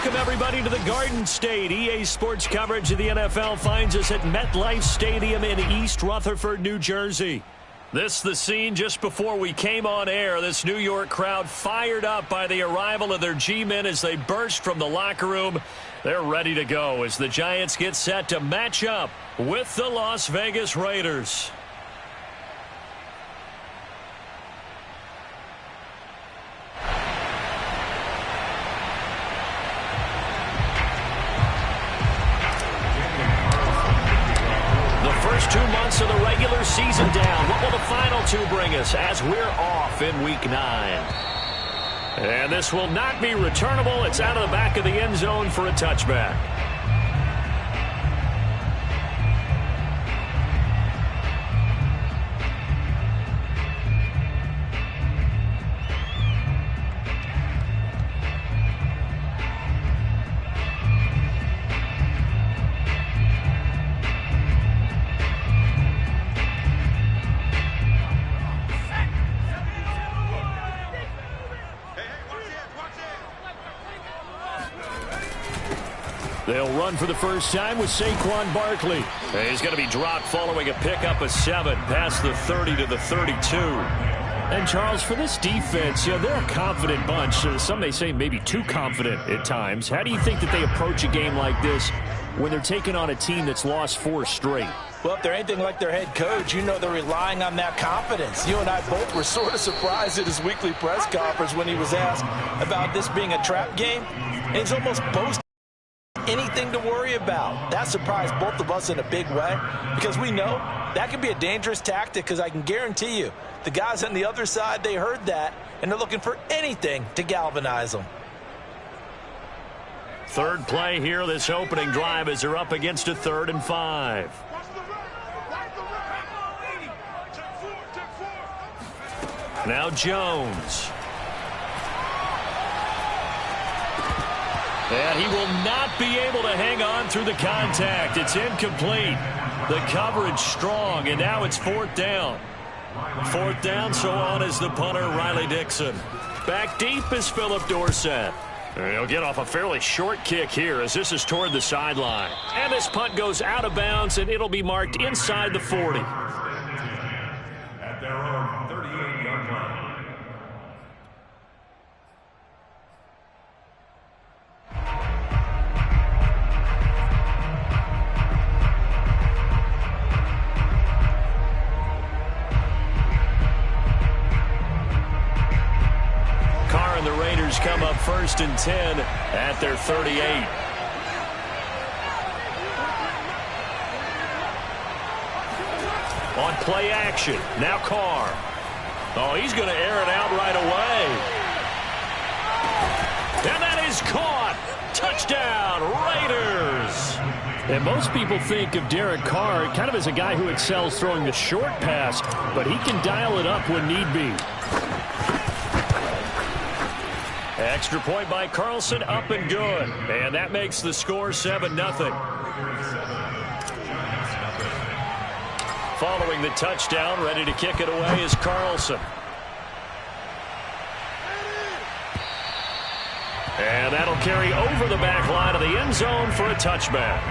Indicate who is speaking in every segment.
Speaker 1: Welcome, everybody, to the Garden State. EA Sports coverage of the NFL finds us at MetLife Stadium in East Rutherford, New Jersey. This is the scene just before we came on air. This New York crowd fired up by the arrival of their G-men as they burst from the locker room. They're ready to go as the Giants get set to match up with the Las Vegas Raiders. First 2 months of the regular season down. What will the final two bring us as we're off in Week 9? And this will not be returnable. It's out of the back of the end zone for a touchback. They'll run for the first time with Saquon Barkley. He's going to be dropped following a pickup of 7 past the 30 to the 32. And, Charles, for this defense, they're a confident bunch. Some may say maybe too confident at times. How do you think that they approach a game like this when they're taking on a team that's lost 4 straight?
Speaker 2: Well, if they're anything like their head coach, they're relying on that confidence. You and I both were sort of surprised at his weekly press conference when he was asked about this being a trap game. And he's almost boasting. Anything to worry about. That surprised both of us in a big way because we know that can be a dangerous tactic because I can guarantee you the guys on the other side, they heard that, and they're looking for anything to galvanize them.
Speaker 1: Third play here, this opening drive as they're up against a 3rd and 5. Now Jones. And he will not be able to hang on through the contact. It's incomplete. The coverage strong, and now it's 4th down. 4th down, so on is the punter, Riley Dixon. Back deep is Philip Dorsett. He'll get off a fairly short kick here as this is toward the sideline. And this punt goes out of bounds, and it'll be marked inside the 40.
Speaker 3: At their own 38-yard line.
Speaker 1: And the Raiders come up 1st and 10 at their 38. On play action. Now Carr. Oh, he's going to air it out right away. And that is caught. Touchdown, Raiders. And most people think of Derek Carr kind of as a guy who excels throwing the short pass, but he can dial it up when need be. Extra point by Carlson, up and good. And that makes the score 7-0. Following the touchdown, ready to kick it away is Carlson. And that'll carry over the back line of the end zone for a touchback.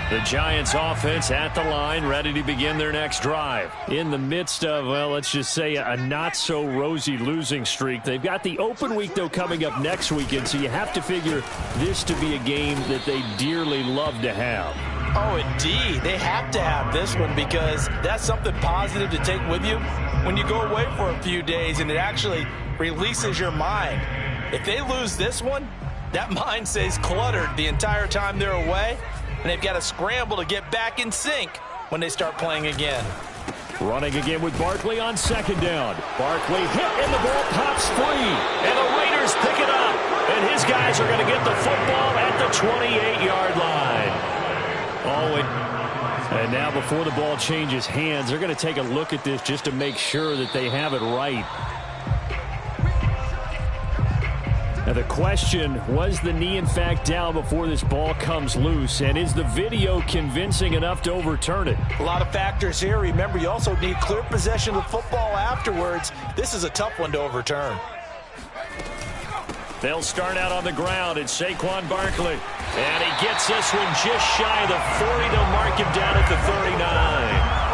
Speaker 1: The Giants offense at the line, ready to begin their next drive. In the midst of, well, let's just say a not-so-rosy losing streak. They've got the open week, though, coming up next weekend, so you have to figure this to be a game that they dearly love to have.
Speaker 2: Oh, indeed. They have to have this one because that's something positive to take with you when you go away for a few days, and it actually releases your mind. If they lose this one, that mind stays cluttered the entire time they're away. And they've got to scramble to get back in sync when they start playing again.
Speaker 1: Running again with Barkley on 2nd down. Barkley hit and the ball pops free. And the Raiders pick it up. And his guys are going to get the football at the 28-yard line. Oh, and now before the ball changes hands, they're going to take a look at this just to make sure that they have it right. Now the question, was the knee in fact down before this ball comes loose? And is the video convincing enough to overturn it?
Speaker 2: A lot of factors here. Remember, you also need clear possession of the football afterwards. This is a tough one to overturn.
Speaker 1: They'll start out on the ground. It's Saquon Barkley. And he gets this one just shy of the 40. They'll mark him down at the 39.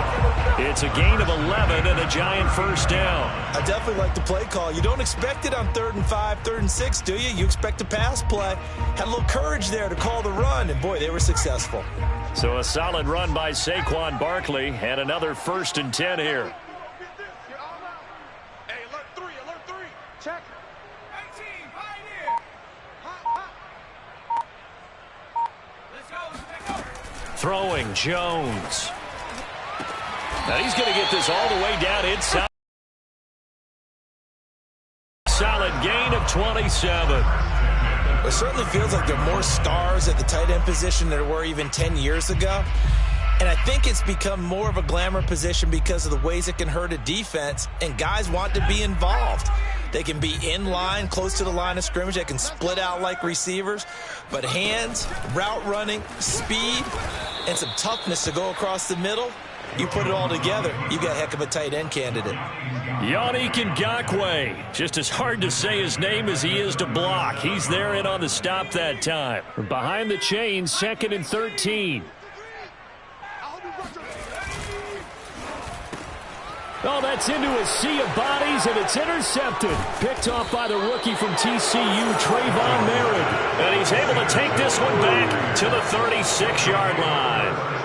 Speaker 1: It's a gain of 11 and a Giant first down.
Speaker 2: I definitely like the play call. You don't expect it on 3rd and 5, 3rd and 6, do you? You expect a pass play. Had a little courage there to call the run, and boy, they were successful.
Speaker 1: So a solid run by Saquon Barkley, and another 1st and 10 here.
Speaker 3: Hey, alert 3, check. 18, right here. Let's go.
Speaker 1: Throwing Jones. Now he's going to get this all the way down inside. Solid gain of 27.
Speaker 2: It certainly feels like there are more stars at the tight end position than there were even 10 years ago. And I think it's become more of a glamour position because of the ways it can hurt a defense, and guys want to be involved. They can be in line, close to the line of scrimmage. They can split out like receivers. But hands, route running, speed, and some toughness to go across the middle, you put it all together, you got a heck of a tight end candidate.
Speaker 1: Yannick Ngakoue. Just as hard to say his name as he is to block. He's there in on the stop that time. Behind the chains, 2nd and 13. Oh, that's into a sea of bodies, and it's intercepted. Picked off by the rookie from TCU, Trayvon Merritt. And he's able to take this one back to the 36-yard line.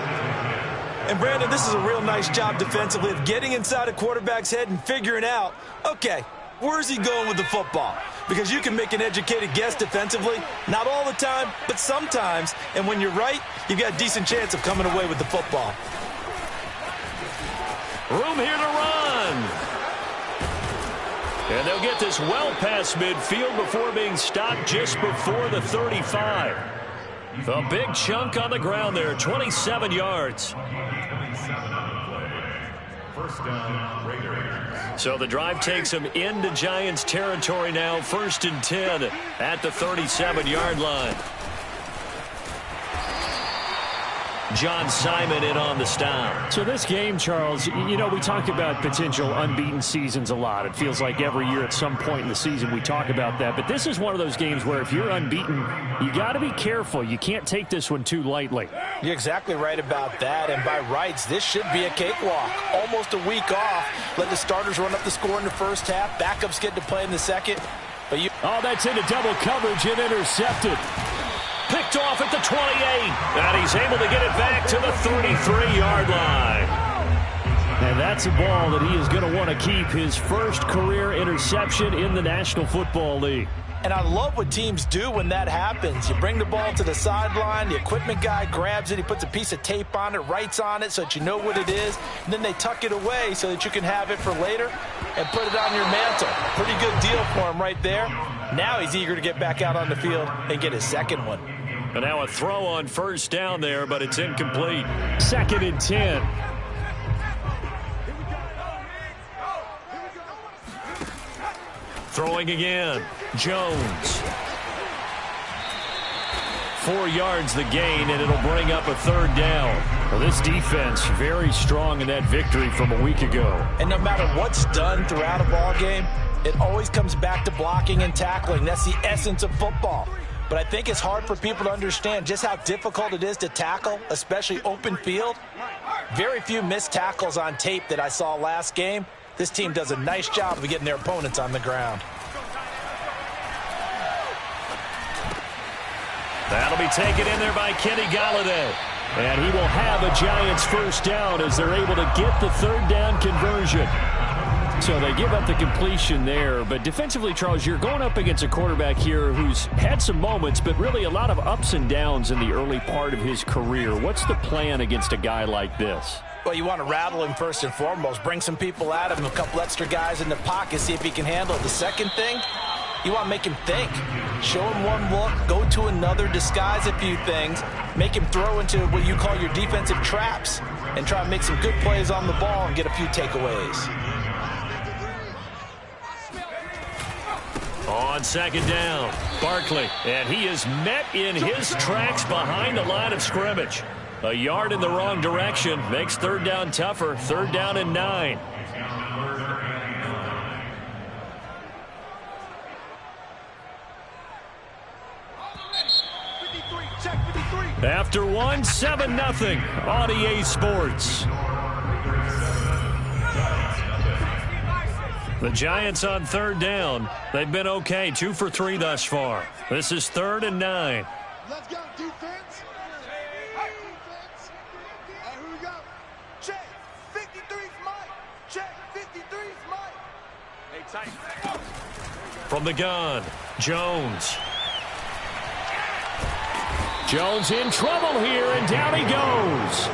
Speaker 2: And, Brandon, this is a real nice job defensively of getting inside a quarterback's head and figuring out, okay, where's he going with the football? Because you can make an educated guess defensively, not all the time, but sometimes. And when you're right, you've got a decent chance of coming away with the football.
Speaker 1: Room here to run. And they'll get this well past midfield before being stopped just before the 35. A big chunk on the ground there, 27 yards.
Speaker 3: 27 on the play. First down, Raiders.
Speaker 1: So the drive takes them into Giants territory now, 1st and 10 at the 37-yard line. John Simon in on the stop. So this game, Charles, you know, we talk about potential unbeaten seasons a lot. It feels like every year at some point in the season we talk about that. But this is one of those games where if you're unbeaten, you got to be careful. You can't take this one too lightly.
Speaker 2: You're exactly right about that. And by rights, this should be a cakewalk. Almost a week off. Let the starters run up the score in the first half. Backups get to play in the second. But
Speaker 1: oh, that's into double coverage and intercepted. Picked off at the 28, and he's able to get it back to the 33-yard line. And that's a ball that he is going to want to keep, his first career interception in the National Football League.
Speaker 2: And I love what teams do when that happens. You bring the ball to the sideline, the equipment guy grabs it, he puts a piece of tape on it, writes on it so that you know what it is, and then they tuck it away so that you can have it for later and put it on your mantle. Pretty good deal for him right there. Now he's eager to get back out on the field and get his second one.
Speaker 1: And now a throw on first down there, but it's incomplete. 2nd and 10. Throwing again. Jones. 4 yards the gain, and it'll bring up a 3rd down. Well, this defense very strong in that victory from a week ago.
Speaker 2: And no matter what's done throughout a ball game, it always comes back to blocking and tackling. That's the essence of football. But I think it's hard for people to understand just how difficult it is to tackle, especially open field. Very few missed tackles on tape that I saw last game. This team does a nice job of getting their opponents on the ground.
Speaker 1: That'll be taken in there by Kenny Golladay. And he will have a Giants first down as they're able to get the 3rd down conversion. So they give up the completion there. But defensively, Charles, you're going up against a quarterback here who's had some moments, but really a lot of ups and downs in the early part of his career. What's the plan against a guy like this?
Speaker 2: Well, you want to rattle him first and foremost. Bring some people at him, a couple extra guys in the pocket, see if he can handle it. The second thing, you want to make him think. Show him one look, go to another, disguise a few things, make him throw into what you call your defensive traps, and try to make some good plays on the ball and get a few takeaways.
Speaker 1: On second down, Barkley, and he is met in his tracks behind the line of scrimmage. A yard in the wrong direction makes third down tougher. Third down and 9. After one, 7-0 on EA Sports. The Giants on third down. They've been okay, 2 for 3 thus far. This is third and 9.
Speaker 4: Let's go, defense. Defense. And here we go. Check. 53's Mike. Check. 53's Mike. Hey, tight.
Speaker 1: From the gun, Jones. Jones in trouble here, and down he goes.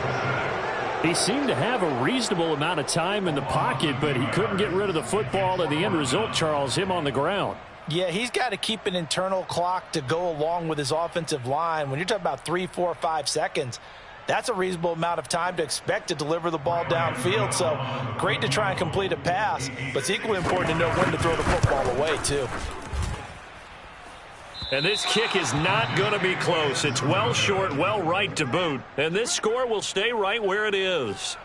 Speaker 1: He seemed to have a reasonable amount of time in the pocket, but he couldn't get rid of the football, and the end result, Charles, him on the ground.
Speaker 2: Yeah, he's got to keep an internal clock to go along with his offensive line. When you're talking about 3, 4, 5 seconds, that's a reasonable amount of time to expect to deliver the ball downfield. So great to try and complete a pass, but it's equally important to know when to throw the football away, too.
Speaker 1: And this kick is not going to be close. It's well short, well right to boot. And this score will stay right where it is.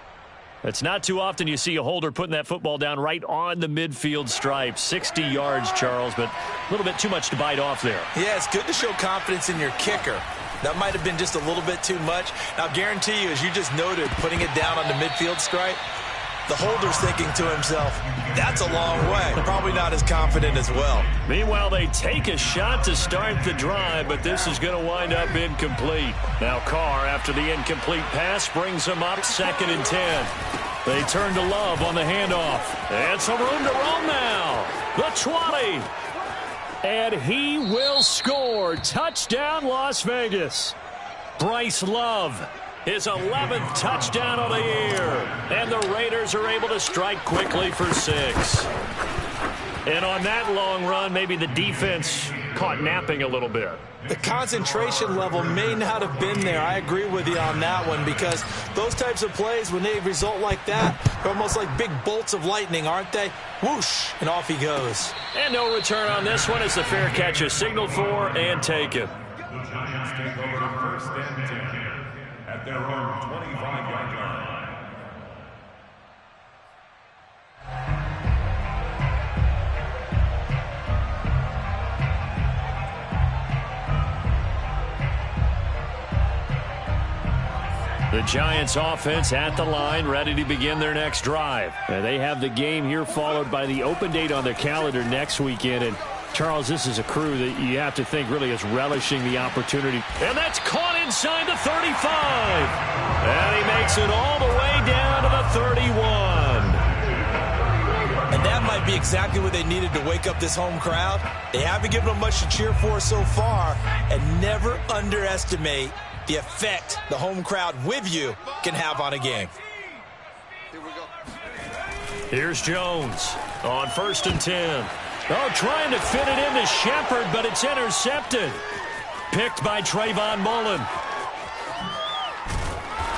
Speaker 1: It's not too often you see a holder putting that football down right on the midfield stripe. 60 yards, Charles, but a little bit too much to bite off there.
Speaker 2: Yeah, it's good to show confidence in your kicker. That might have been just a little bit too much. Now, I guarantee you, as you just noted, putting it down on the midfield stripe, the holder's thinking to himself, that's a long way. Probably not as confident as well.
Speaker 1: Meanwhile, they take a shot to start the drive, but this is going to wind up incomplete. Now Carr, after the incomplete pass, brings him up 2nd and 10. They turn to Love on the handoff. And some room to roam now. The 20. And he will score. Touchdown, Las Vegas. Bryce Love. His 11th touchdown of the year. And the Raiders are able to strike quickly for 6. And on that long run, maybe the defense caught napping a little bit.
Speaker 2: The concentration level may not have been there. I agree with you on that one, because those types of plays, when they result like that, they're almost like big bolts of lightning, aren't they? Whoosh, and off he goes.
Speaker 1: And no return on this one as the fair catch is signaled for and taken.
Speaker 3: The Giants take over the 1st and 10 at their own 25-yard line.
Speaker 1: The Giants offense at the line, ready to begin their next drive. And they have the game here followed by the open date on their calendar next weekend. And Charles, this is a crew that you have to think really is relishing the opportunity. And that's caught inside the 35. And he makes it all the way down to the 31.
Speaker 2: And that might be exactly what they needed to wake up this home crowd. They haven't given them much to cheer for so far. And never underestimate the effect the home crowd with you can have on a game.
Speaker 1: Here's Jones on 1st and 10. Oh, trying to fit it into Shepard, but it's intercepted. Picked by Trayvon Mullen.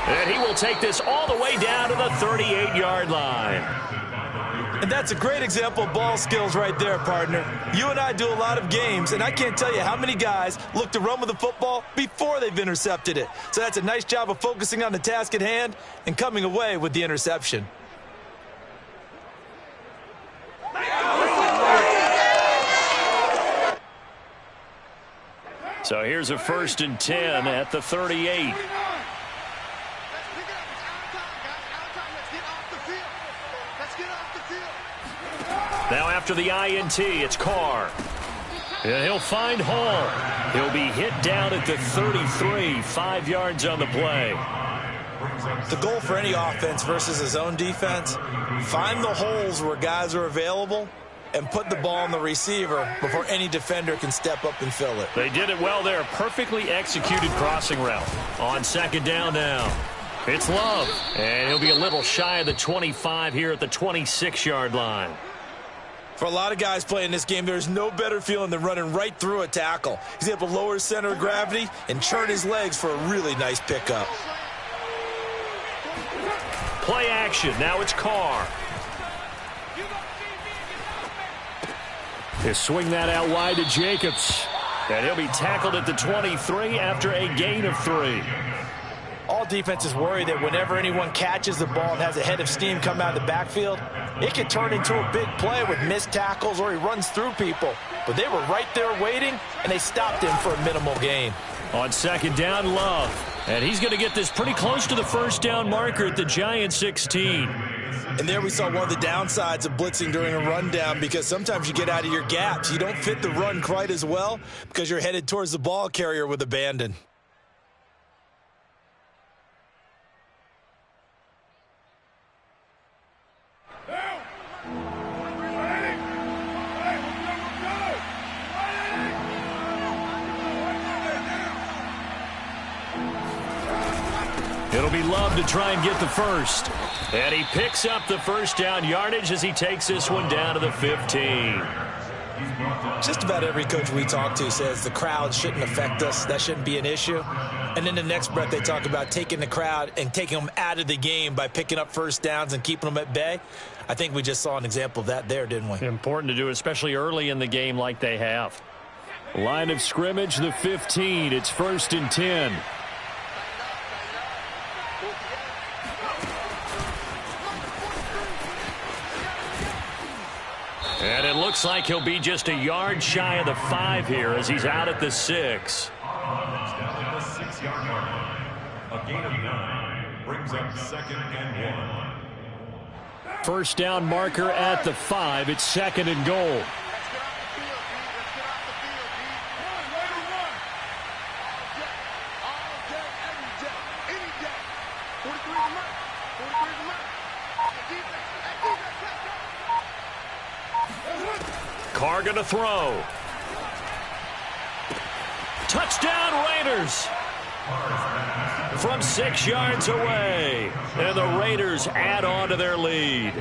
Speaker 1: And he will take this all the way down to the 38-yard line.
Speaker 2: And that's a great example of ball skills right there, partner. You and I do a lot of games, and I can't tell you how many guys look to run with the football before they've intercepted it. So that's a nice job of focusing on the task at hand and coming away with the interception.
Speaker 1: So here's a 1st and 10 at the 38. Now after the INT, it's Carr. And he'll find Hall. He'll be hit down at the 33, 5 yards on the play.
Speaker 2: The goal for any offense versus his own defense, find the holes where guys are available and put the ball on the receiver before any defender can step up and fill it.
Speaker 1: They did it well there. Perfectly executed crossing route. On 2nd down now. It's Love. And he'll be a little shy of the 25 here at the 26-yard line.
Speaker 2: For a lot of guys playing this game, there's no better feeling than running right through a tackle. He's able to lower his center of gravity and churn his legs for a really nice pickup.
Speaker 1: Play action. Now it's Carr. They swing that out wide to Jacobs. And he'll be tackled at the 23 after a gain of 3.
Speaker 2: All defenses worry that whenever anyone catches the ball and has a head of steam come out of the backfield, it can turn into a big play with missed tackles or he runs through people. But they were right there waiting, and they stopped him for a minimal gain.
Speaker 1: On second down, Love. And he's going to get this pretty close to the first down marker at the Giants 16.
Speaker 2: And there we saw one of the downsides of blitzing during a rundown, because sometimes you get out of your gaps. You don't fit the run quite as well because you're headed towards the ball carrier with abandon.
Speaker 1: It'll be Love to try and get the first. And he picks up the first down yardage as he takes this one down to the 15.
Speaker 2: Just about every coach we talk to says the crowd shouldn't affect us. That shouldn't be an issue. And in the next breath, they talk about taking the crowd and taking them out of the game by picking up first downs and keeping them at bay. I think we just saw an example of that there, didn't we?
Speaker 1: Important to do, especially early in the game like they have. Line of scrimmage, the 15. It's 1st and 10. And it looks like he'll be just a yard shy of the 5 here as he's out at the 6.
Speaker 3: Down at the 6-yard line. A gain of 9 brings up 2nd and 1.
Speaker 1: First down marker at the 5. It's 2nd and goal. Carr going to throw. Touchdown Raiders. From 6 yards away. And the Raiders add on to their lead.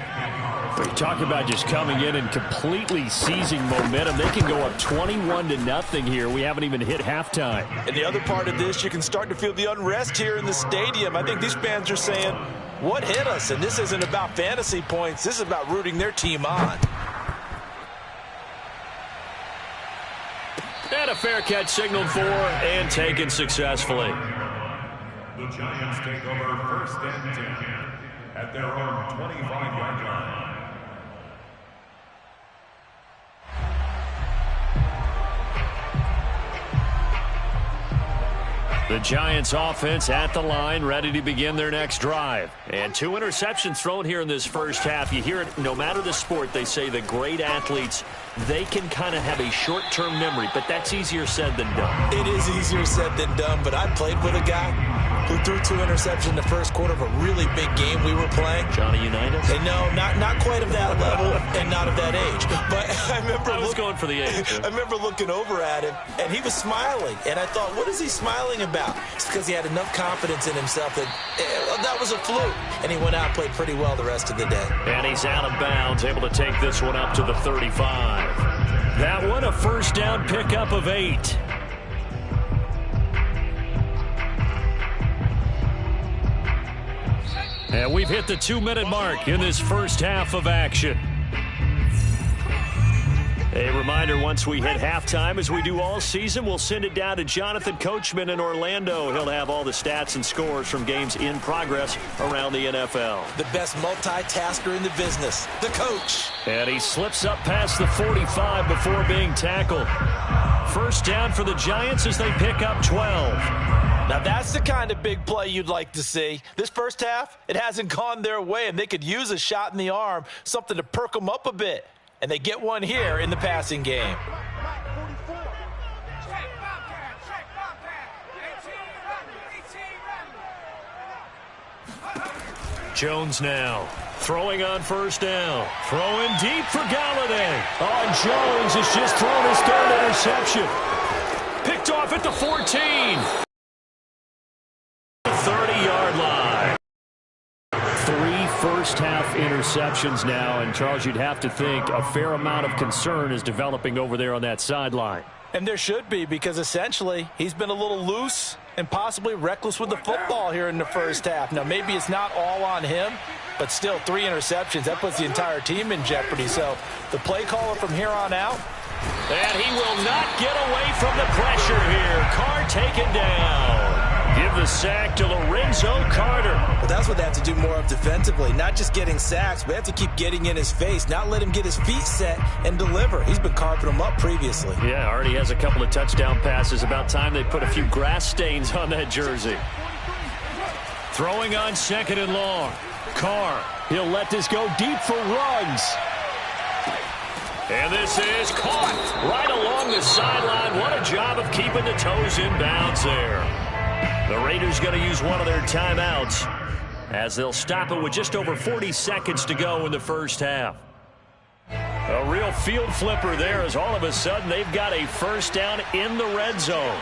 Speaker 1: We talk about just coming in and completely seizing momentum. They can go up 21-0 here. We haven't even hit halftime.
Speaker 2: And the other part of this, you can start to feel the unrest here in the stadium. I think these fans are saying, what hit us? And this isn't about fantasy points. This is about rooting their team on.
Speaker 1: And a fair catch signaled for and taken successfully.
Speaker 3: The Giants take over 1st and 10 at their own 25-yard line.
Speaker 1: The Giants offense at the line, ready to begin their next drive. And 2 interceptions thrown here in this first half. You hear it, no matter the sport, they say the great athletes, they can kind of have a short-term memory, but that's easier said than done.
Speaker 2: It is easier said than done, but I played with a guy who threw 2 interceptions in the first quarter of a really big game we were playing.
Speaker 1: Johnny Unitas?
Speaker 2: And no, not quite of that level and not of that age. But I remember
Speaker 1: I was going for the age.
Speaker 2: I remember looking over at him, and he was smiling. And I thought, what is he smiling about? It's because he had enough confidence in himself that that was a fluke. And he went out and played pretty well the rest of the day.
Speaker 1: And he's out of bounds, able to take this one up to the 35. That one, a first down pickup of 8. And we've hit the 2-minute mark in this first half of action. A reminder, once we hit halftime, as we do all season, we'll send it down to Jonathan Coachman in Orlando. He'll have all the stats and scores from games in progress around the NFL.
Speaker 2: The best multitasker in the business, the coach.
Speaker 1: And he slips up past the 45 before being tackled. First down for the Giants as they pick up 12.
Speaker 2: Now that's the kind of big play you'd like to see. This first half, it hasn't gone their way, and they could use a shot in the arm, something to perk them up a bit. And they get one here in the passing game.
Speaker 1: Jones now throwing on first down. Throwing deep for Galladay. Oh, and Jones has just thrown his 3rd interception. Picked off at the 14. 30-yard line. 3 first-half interceptions now, and Charles, you'd have to think a fair amount of concern is developing over there on that sideline.
Speaker 2: And there should be, because essentially he's been a little loose and possibly reckless with the football here in the first half. Now, maybe it's not all on him, but still 3 interceptions. That puts the entire team in jeopardy. So the play caller from here on out.
Speaker 1: And he will not get away from the pressure here. Carr taken down. Give the sack to Lorenzo Carter.
Speaker 2: Well, that's what they have to do more of defensively. Not just getting sacks, but they have to keep getting in his face. Not let him get his feet set and deliver. He's been carving them up previously.
Speaker 1: Yeah, already has a couple of touchdown passes. About time they put a few grass stains on that jersey. Throwing on 2nd and long. Carr, he'll let this go deep for Ruggs. And this is caught right along the sideline. What a job of keeping the toes in bounds there. The Raiders going to use one of their timeouts as they'll stop it with just over 40 seconds to go in the first half. A real field flipper there as all of a sudden they've got a first down in the red zone.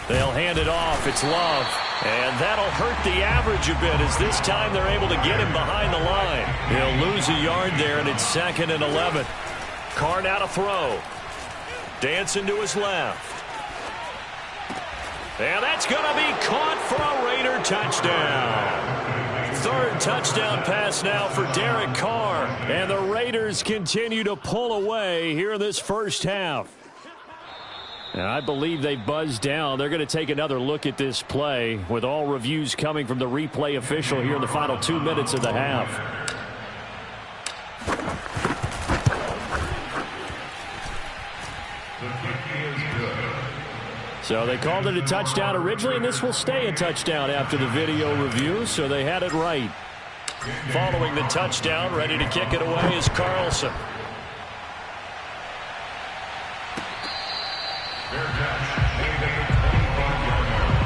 Speaker 1: They'll hand it off. It's Love. And that'll hurt the average a bit as this time they're able to get him behind the line. He'll lose a yard there, and it's 2nd and 11. Carr now to throw. Dancing to his left. And that's going to be caught for a Raider touchdown. 3rd touchdown pass now for Derek Carr. And the Raiders continue to pull away here in this first half. And I believe they buzzed down. They're going to take another look at this play with all reviews coming from the replay official here in the final 2 minutes of the half. So they called it a touchdown originally, and this will stay a touchdown after the video review, so they had it right. Following the touchdown, ready to kick it away is Carlson.
Speaker 3: Fair catch, made at the 25-yard line.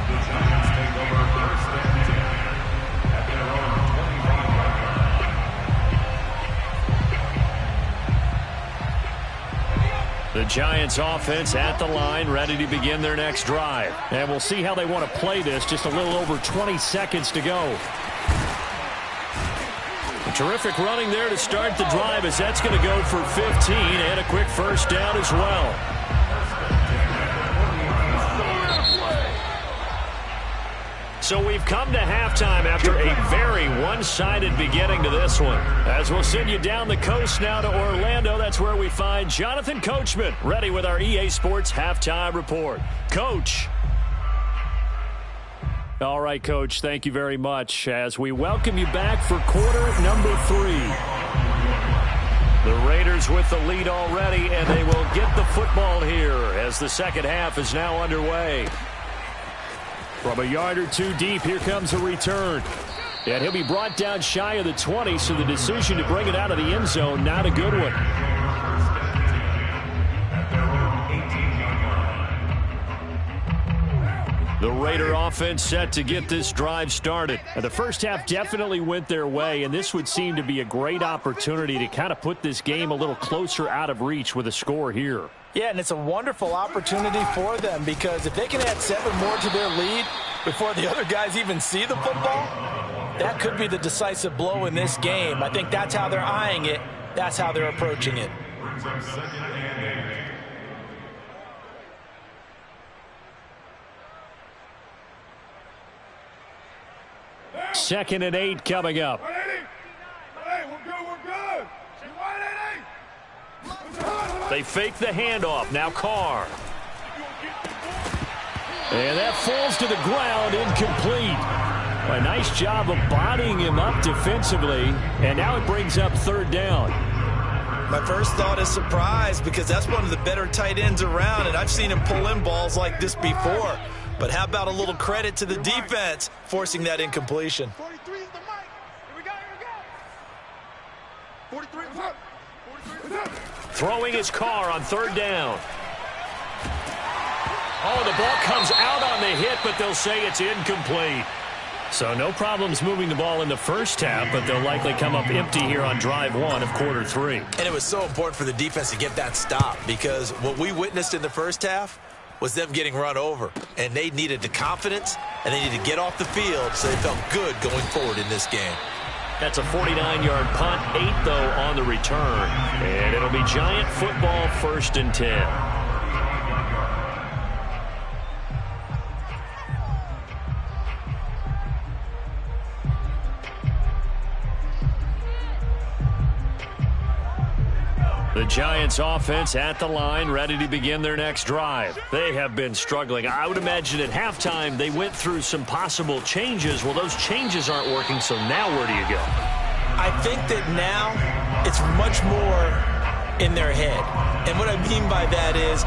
Speaker 3: The Giants take over 1st and 10 at their own 25-yard line.
Speaker 1: The Giants offense at the line, ready to begin their next drive. And we'll see how they want to play this. Just a little over 20 seconds to go. A terrific running there to start the drive as that's going to go for 15 and a quick first down as well. So we've come to halftime after a very one-sided beginning to this one. As we'll send you down the coast now to Orlando, that's where we find Jonathan Coachman, ready with our EA Sports Halftime Report. Coach. All right, Coach, thank you very much as we welcome you back for quarter number 3. The Raiders with the lead already, and they will get the football here as the second half is now underway. From a yard or two deep, here comes a return. And he'll be brought down shy of the 20, so the decision to bring it out of the end zone, not a good one. The Raider offense set to get this drive started. And the first half definitely went their way, and this would seem to be a great opportunity to kind of put this game a little closer out of reach with a score here.
Speaker 2: Yeah, and it's a wonderful opportunity for them because if they can add 7 more to their lead before the other guys even see the football, that could be the decisive blow in this game. I think that's how they're eyeing it. That's how they're approaching it.
Speaker 1: 2nd and 8 coming up. They fake the handoff. Now Carr. And that falls to the ground, incomplete. A nice job of bodying him up defensively. And now it brings up 3rd down.
Speaker 2: My first thought is surprise because that's one of the better tight ends around, and I've seen him pull in balls like this before. But how about a little credit to the defense forcing that incompletion?
Speaker 4: 43 is the mic. Here we go, here we go. 43 is up. 43 is up.
Speaker 1: Throwing his Carr on 3rd down. Oh, the ball comes out on the hit, but they'll say it's incomplete. So no problems moving the ball in the first half, but they'll likely come up empty here on drive 1 of quarter 3.
Speaker 2: And it was so important for the defense to get that stop because what we witnessed in the first half was them getting run over. And they needed the confidence, and they needed to get off the field so they felt good going forward in this game.
Speaker 1: That's a 49-yard punt, 8 though on the return. And it'll be Giant football 1st and 10. The Giants offense at the line, ready to begin their next drive. They have been struggling. I would imagine at halftime they went through some possible changes. Well, those changes aren't working, so now where do you go?
Speaker 2: I think that now it's much more in their head. And what I mean by that is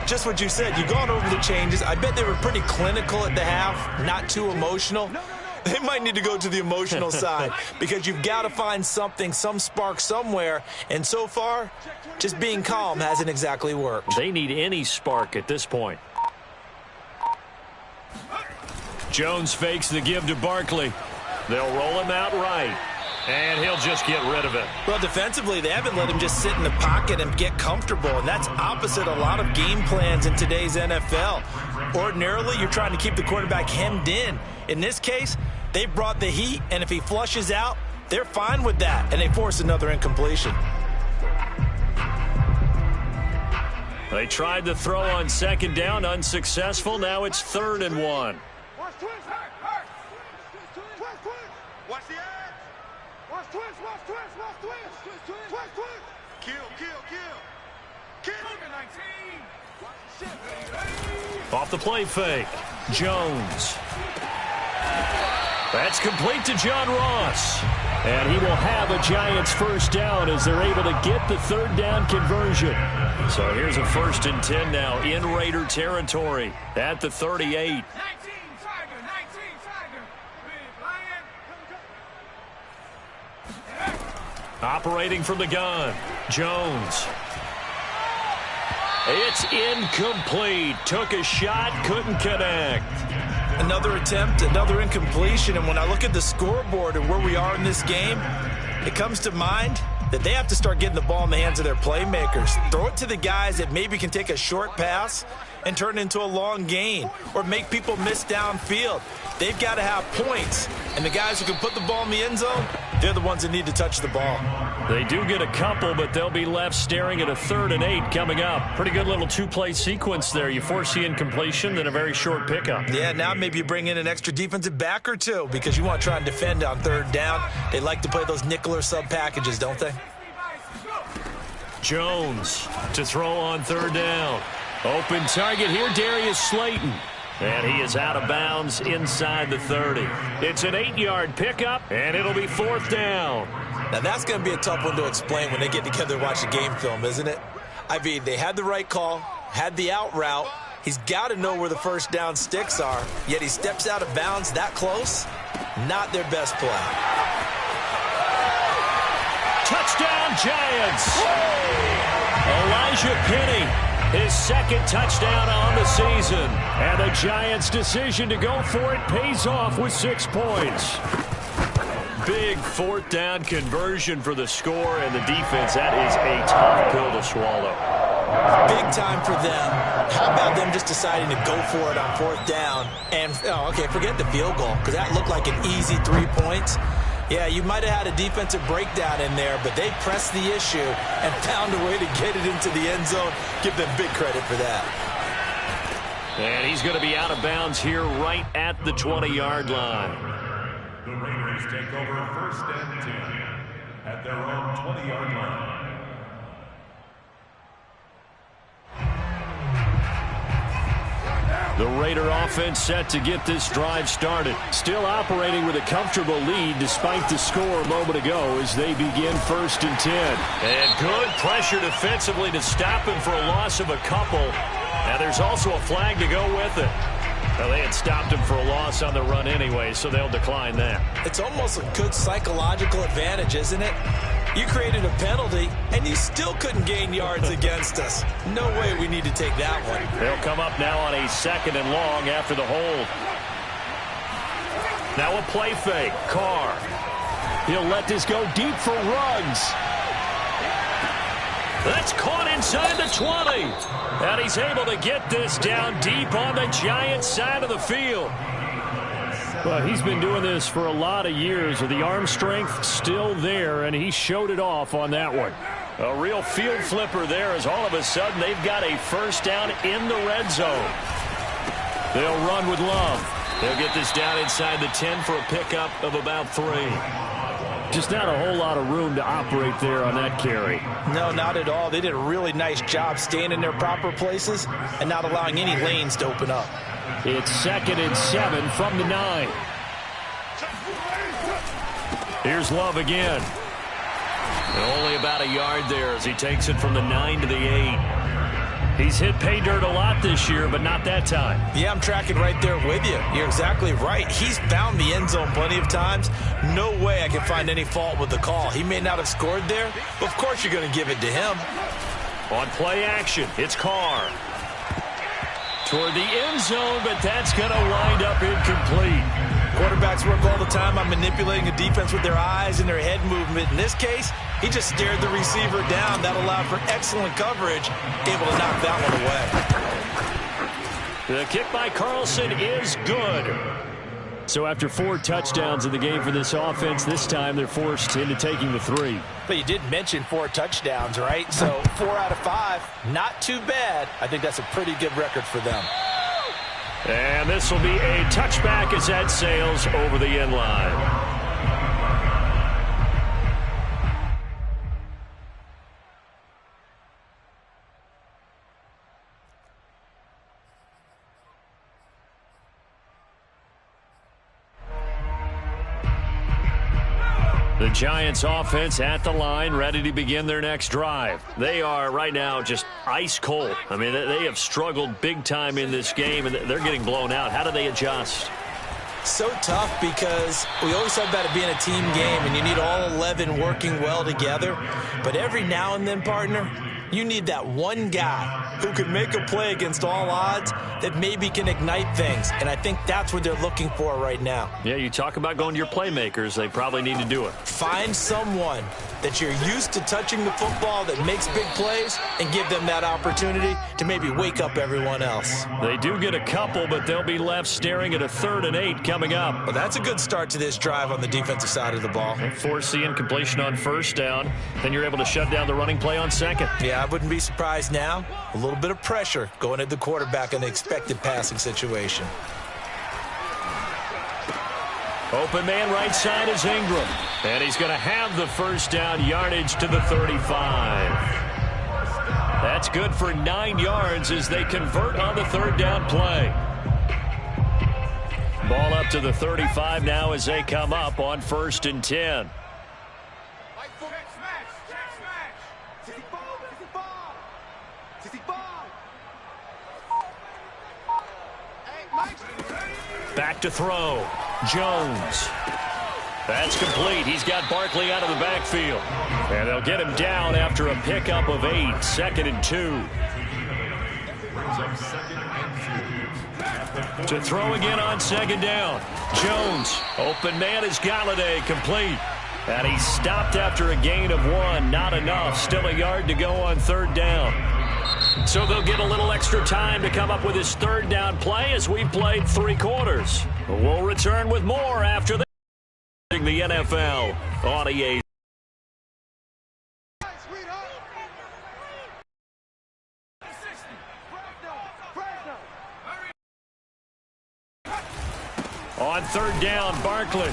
Speaker 2: just what you said. You've gone over the changes. I bet they were pretty clinical at the half, not too emotional. They might need to go to the emotional side because you've got to find something, some spark somewhere. And so far, just being calm hasn't exactly worked.
Speaker 1: They need any spark at this point. Jones fakes the give to Barkley. They'll roll him out right. And he'll just get rid of it.
Speaker 2: Well, defensively, they haven't let him just sit in the pocket and get comfortable, and that's opposite a lot of game plans in today's NFL. Ordinarily, you're trying to keep the quarterback hemmed in. In this case, they brought the heat, and if he flushes out, they're fine with that, and they force another incompletion.
Speaker 1: They tried to throw on second down, unsuccessful. Now it's 3rd and 1.
Speaker 4: Watch the edge. Watch twist, watch twist, watch twist. Twist, twist. Kill. Kill. 19.
Speaker 1: Off the play fake. Jones. That's complete to John Ross. And he will have a Giants first down as they're able to get the 3rd down conversion. So here's a 1st and 10 now in Raider territory at the 38. Operating from the gun, Jones. It's incomplete. Took a shot, couldn't connect.
Speaker 2: Another attempt, another incompletion, and when I look at the scoreboard and where we are in this game, it comes to mind that they have to start getting the ball in the hands of their playmakers. Throw it to the guys that maybe can take a short pass and turn it into a long gain or make people miss downfield. They've got to have points, and the guys who can put the ball in the end zone, they're the ones that need to touch the ball.
Speaker 1: They do get a couple, but they'll be left staring at a 3rd and 8 coming up. Pretty good little 2-play sequence there. You force the incompletion, then a very short pickup.
Speaker 2: Yeah, now maybe you bring in an extra defensive back or two because you want to try and defend on 3rd down. They like to play those nickel or sub packages, don't they?
Speaker 1: Jones to throw on 3rd down. Open target here, Darius Slayton. And he is out of bounds inside the 30. It's an 8-yard pickup, and it'll be 4th down.
Speaker 2: Now, that's going to be a tough one to explain when they get together and watch the game film, isn't it? I mean, they had the right call, had the out route. He's got to know where the first down sticks are, yet he steps out of bounds that close. Not their best play.
Speaker 1: Touchdown, Giants! Elijah Penny. His 2nd touchdown on the season. And the Giants' decision to go for it pays off with 6 points. Big 4th down conversion for the score, and the defense, that is a tough pill to swallow.
Speaker 2: Big time for them. How about them just deciding to go for it on 4th down? And, forget the field goal, because that looked like an easy 3 points. Yeah, you might have had a defensive breakdown in there, but they pressed the issue and found a way to get it into the end zone. Give them big credit for that.
Speaker 1: And he's going to be out of bounds here right at the 20-yard line.
Speaker 3: The Raiders take over 1st and 10 at their own 20-yard line.
Speaker 1: The Raider offense set to get this drive started. Still operating with a comfortable lead despite the score a moment ago as they begin 1st and 10. And good pressure defensively to stop him for a loss of a couple. And there's also a flag to go with it. Well, they had stopped him for a loss on the run anyway, so they'll decline that.
Speaker 2: It's almost a good psychological advantage, isn't it? You created a penalty, and you still couldn't gain yards against us. No way we need to take that one.
Speaker 1: They'll come up now on a 2nd and long after the hold. Now a play fake. Carr. He'll let this go deep for Ruggs. That's caught inside the 20. And he's able to get this down deep on the Giants side of the field. Well, he's been doing this for a lot of years. The arm strength still there, and he showed it off on that one. A real field flipper there as all of a sudden they've got a first down in the red zone. They'll run with Love. They'll get this down inside the 10 for a pickup of about 3. Just not a whole lot of room to operate there on that carry.
Speaker 2: No, not at all. They did a really nice job staying in their proper places and not allowing any lanes to open up.
Speaker 1: It's 2nd and 7 from the 9. Here's Love again. And only about a yard there as he takes it from the 9 to the 8. He's hit pay dirt a lot this year, but not that time.
Speaker 2: Yeah, I'm tracking right there with you. You're exactly right. He's found the end zone plenty of times. No way I can find any fault with the call. He may not have scored there, but of course you're going to give it to him.
Speaker 1: On play action, it's Carr. Toward the end zone, but that's going to wind up incomplete.
Speaker 2: Quarterbacks work all the time on manipulating a defense with their eyes and their head movement. In this case, he just stared the receiver down. That allowed for excellent coverage, able to knock that one away.
Speaker 1: The kick by Carlson is good. So after 4 touchdowns in the game for this offense, this time they're forced into taking the 3.
Speaker 2: But you did mention 4 touchdowns, right? So 4 out of 5, not too bad. I think that's a pretty good record for them.
Speaker 1: And this will be a touchback as that sails over the end line. The Giants offense at the line, ready to begin their next drive. They are right now just ice cold. I mean, they have struggled big time in this game, and they're getting blown out. How do they adjust?
Speaker 2: So tough because we always talk about it being a team game, and you need all 11 working well together. But every now and then, partner, you need that one guy who can make a play against all odds that maybe can ignite things. And I think that's what they're looking for right now.
Speaker 1: Yeah, you talk about going to your playmakers. They probably need to do it.
Speaker 2: Find someone that you're used to touching the football that makes big plays and give them that opportunity to maybe wake up everyone else.
Speaker 1: They do get a couple, but they'll be left staring at a 3rd and 8 coming up.
Speaker 2: Well, that's a good start to this drive on the defensive side of the ball.
Speaker 1: Force the incompletion on 1st down. Then you're able to shut down the running play on 2nd.
Speaker 2: Yeah, I wouldn't be surprised now. A little bit of pressure going at the quarterback in the expected passing situation.
Speaker 1: Open man right side is Ingram. And he's going to have the 1st down, yardage to the 35. That's good for 9 yards as they convert on the 3rd down play. Ball up to the 35 now as they come up on 1st and 10. Back to throw. Jones. That's complete. He's got Barkley out of the backfield. And they'll get him down after a pickup of 8. 2nd and 2. To throw again on 2nd down. Jones. Open man is Galladay. Complete. And he stopped after a gain of 1. Not enough. Still a yard to go on 3rd down. So they'll get a little extra time to come up with his 3rd down play as we've played 3 quarters. We'll return with more after the NFL on EA. On 3rd down, Barkley.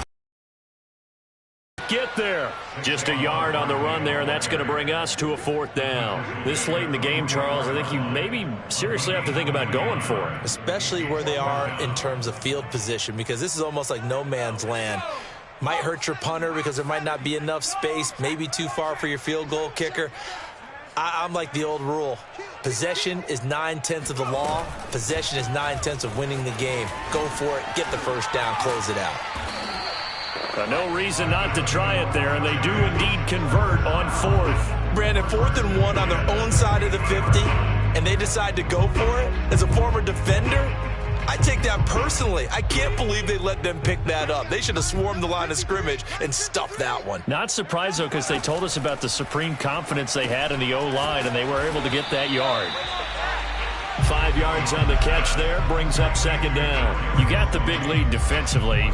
Speaker 1: Get there. Just a yard on the run there, and that's going to bring us to a 4th down. This late in the game, Charles, I think you maybe seriously have to think about going for it.
Speaker 2: Especially where they are in terms of field position, because this is almost like no man's land. Might hurt your punter because there might not be enough space, maybe too far for your field goal kicker. I'm like the old rule. Possession is 9/10 of the law. Possession is 9/10 of winning the game. Go for it. Get the 1st down. Close it out.
Speaker 1: No reason not to try it there, and they do indeed convert on 4th.
Speaker 2: Brandon, 4th and 1 on their own side of the 50, and they decide to go for it. As a former defender, I take that personally. I can't believe they let them pick that up. They should have swarmed the line of scrimmage and stuffed that one.
Speaker 1: Not surprised, though, because they told us about the supreme confidence they had in the O-line, and they were able to get that yard. 5 yards on the catch there, brings up 2nd down. You got the big lead defensively.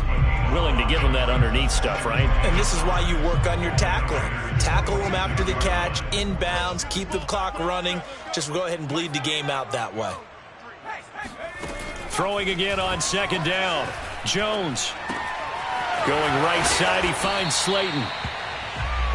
Speaker 1: Willing to give them that underneath stuff, right?
Speaker 2: And this is why you work on your tackling. Tackle them after the catch, inbounds, keep the clock running. Just go ahead and bleed the game out that way.
Speaker 1: Throwing again on 2nd down. Jones going right side. He finds Slayton.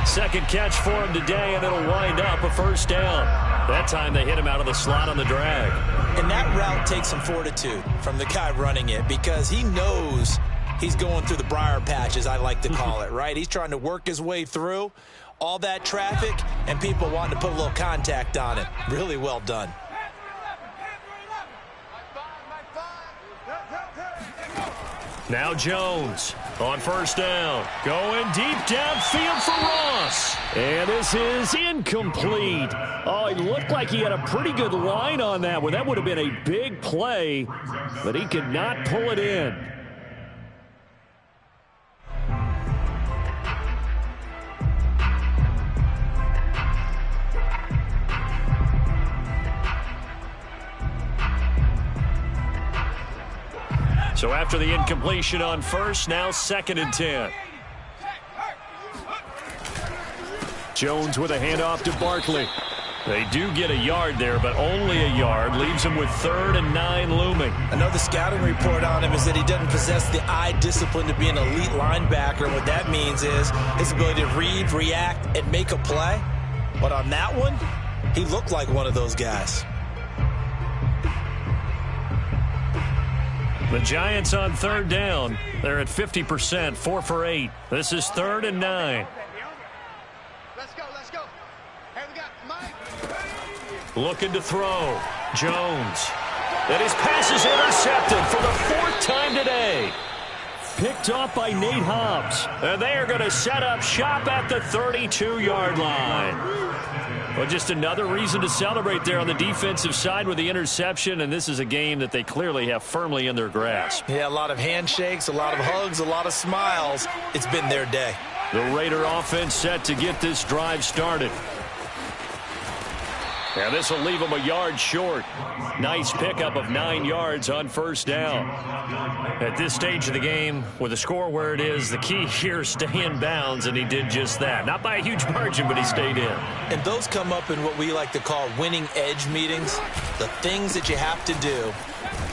Speaker 1: Second catch for him today, and it'll wind up a first down. That time they hit him out of the slot on the drag.
Speaker 2: And that route takes some fortitude from the guy running it because he knows he's going through the briar patch, as I like to call it, right? He's trying to work his way through all that traffic and people wanting to put a little contact on it. Really well done.
Speaker 1: Now Jones on first down. Going deep downfield for Ross. And this is incomplete. Oh, he looked like he had a pretty good line on that one. That would have been a big play, but he could not pull it in. So after the incompletion on first, now 2nd and 10. Jones with a handoff to Barkley. They do get a yard there, but only a yard. Leaves him with 3rd and 9 looming.
Speaker 2: I know the scouting report on him is that he doesn't possess the eye discipline to be an elite linebacker. And what that means is his ability to read, react, and make a play. But on that one, he looked like one of those guys.
Speaker 1: The Giants on 3rd down. They're at 50%, 4 for 8. This is 3rd and 9.
Speaker 4: Let's go, let's go. Hey, we got Mike.
Speaker 1: Looking to throw. Jones. And his pass is intercepted for the 4th time today. Picked off by Nate Hobbs. And they are going to set up shop at the 32-yard line. Well, just another reason to celebrate there on the defensive side with the interception, and this is a game that they clearly have firmly in their grasp.
Speaker 2: Yeah, a lot of handshakes, a lot of hugs, a lot of smiles. It's been their day.
Speaker 1: The Raider offense set to get this drive started. And this will leave them a yard short. Nice pickup of 9 yards on first down. At this stage of the game, with the score where it is, the key here is stay in bounds, and he did just that. Not by a huge margin, but he stayed in.
Speaker 2: And those come up in what we like to call winning edge meetings. The things that you have to do,